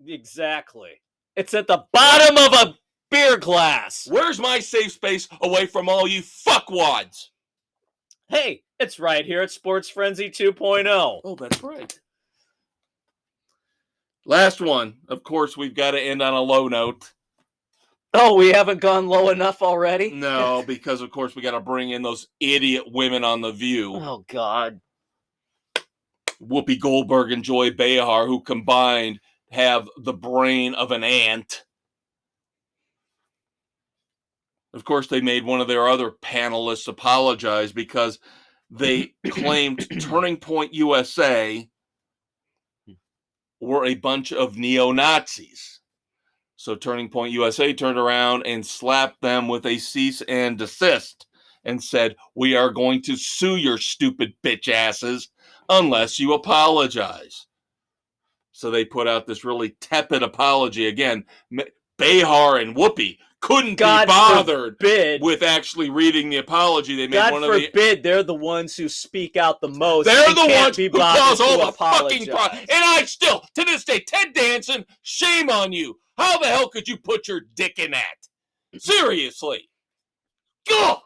Exactly. It's at the bottom of a beer glass. Where's my safe space away from all you fuckwads? Hey, it's right here at Sports Frenzy 2.0. Oh, that's right. Last one. Of course, we've got to end on a low note. Oh, we haven't gone low enough already? No, because, of course, we got to bring in those idiot women on The View. Oh, God. Whoopi Goldberg and Joy Behar, who combined have the brain of an ant. Of course, they made one of their other panelists apologize because they claimed Turning Point USA were a bunch of neo-Nazis. So Turning Point USA turned around and slapped them with a cease and desist and said, we are going to sue your stupid bitch asses unless you apologize. So they put out this really tepid apology. Again, Behar and Whoopi couldn't God be bothered forbid. with actually reading the apology they made. God forbid they're the ones who speak out the most. They're and the can't ones be who bothered cause to all the apologize. fucking problems. And I still, to this day, Ted Danson, shame on you. How the hell could you put your dick in that? Seriously. God.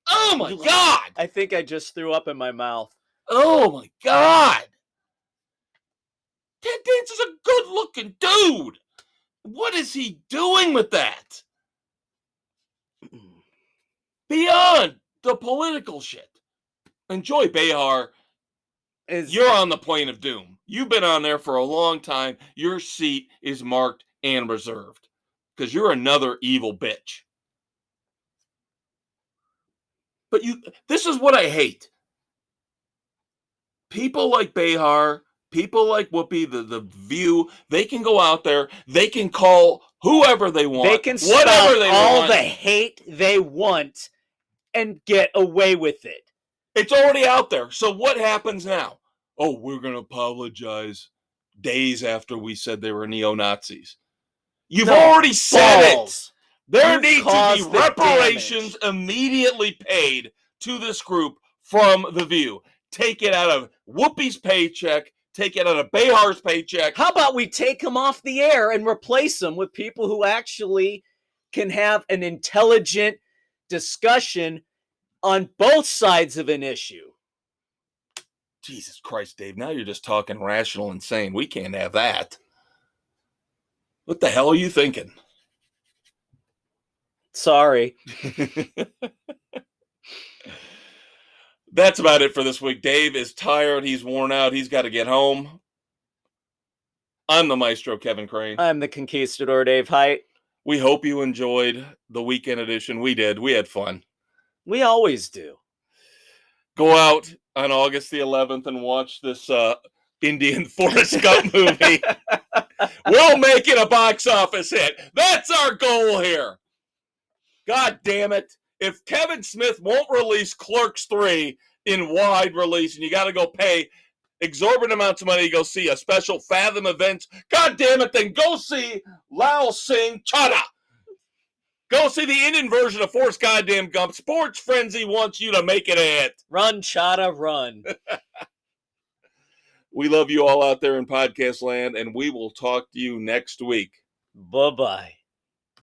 Oh my God. I think I just threw up in my mouth. Oh my God. Ted Danson's a good looking dude. What is he doing with that? Beyond the political shit. Enjoy Behar. You're on the plane of doom. You've been on there for a long time. Your seat is marked and reserved because you're another evil bitch. But this is what I hate. People like Behar, people like Whoopi, the View, they can go out there, they can call whoever they want, They can whatever they all want. the hate they want and get away with it. It's already out there. So what happens now? Oh, we're going to apologize days after we said they were neo-Nazis. You've already said it. There need to be reparations immediately paid to this group from The View. Take it out of Whoopi's paycheck. Take it out of Behar's paycheck. How about we take them off the air and replace them with people who actually can have an intelligent discussion on both sides of an issue? Jesus Christ, Dave. Now you're just talking rational and sane. We can't have that. What the hell are you thinking? Sorry. That's about it for this week. Dave is tired. He's worn out. He's got to get home. I'm the Maestro, Kevin Crane. I'm the Conquistador, Dave Height. We hope you enjoyed the weekend edition. We did. We had fun. We always do. Go out on August the 11th and watch this Indian Forrest Gump movie. We'll make it a box office hit. That's our goal here. God damn it. If Kevin Smith won't release Clerks 3 in wide release and you got to go pay exorbitant amounts of money to go see a special Fathom event, God damn it, then go see Lao Singh Chada. Go see the Indian version of Forrest Goddamn Gump. Sports Frenzy wants you to make it a hit. Run, Chada, run. We love you all out there in podcast land, and we will talk to you next week. Bye-bye.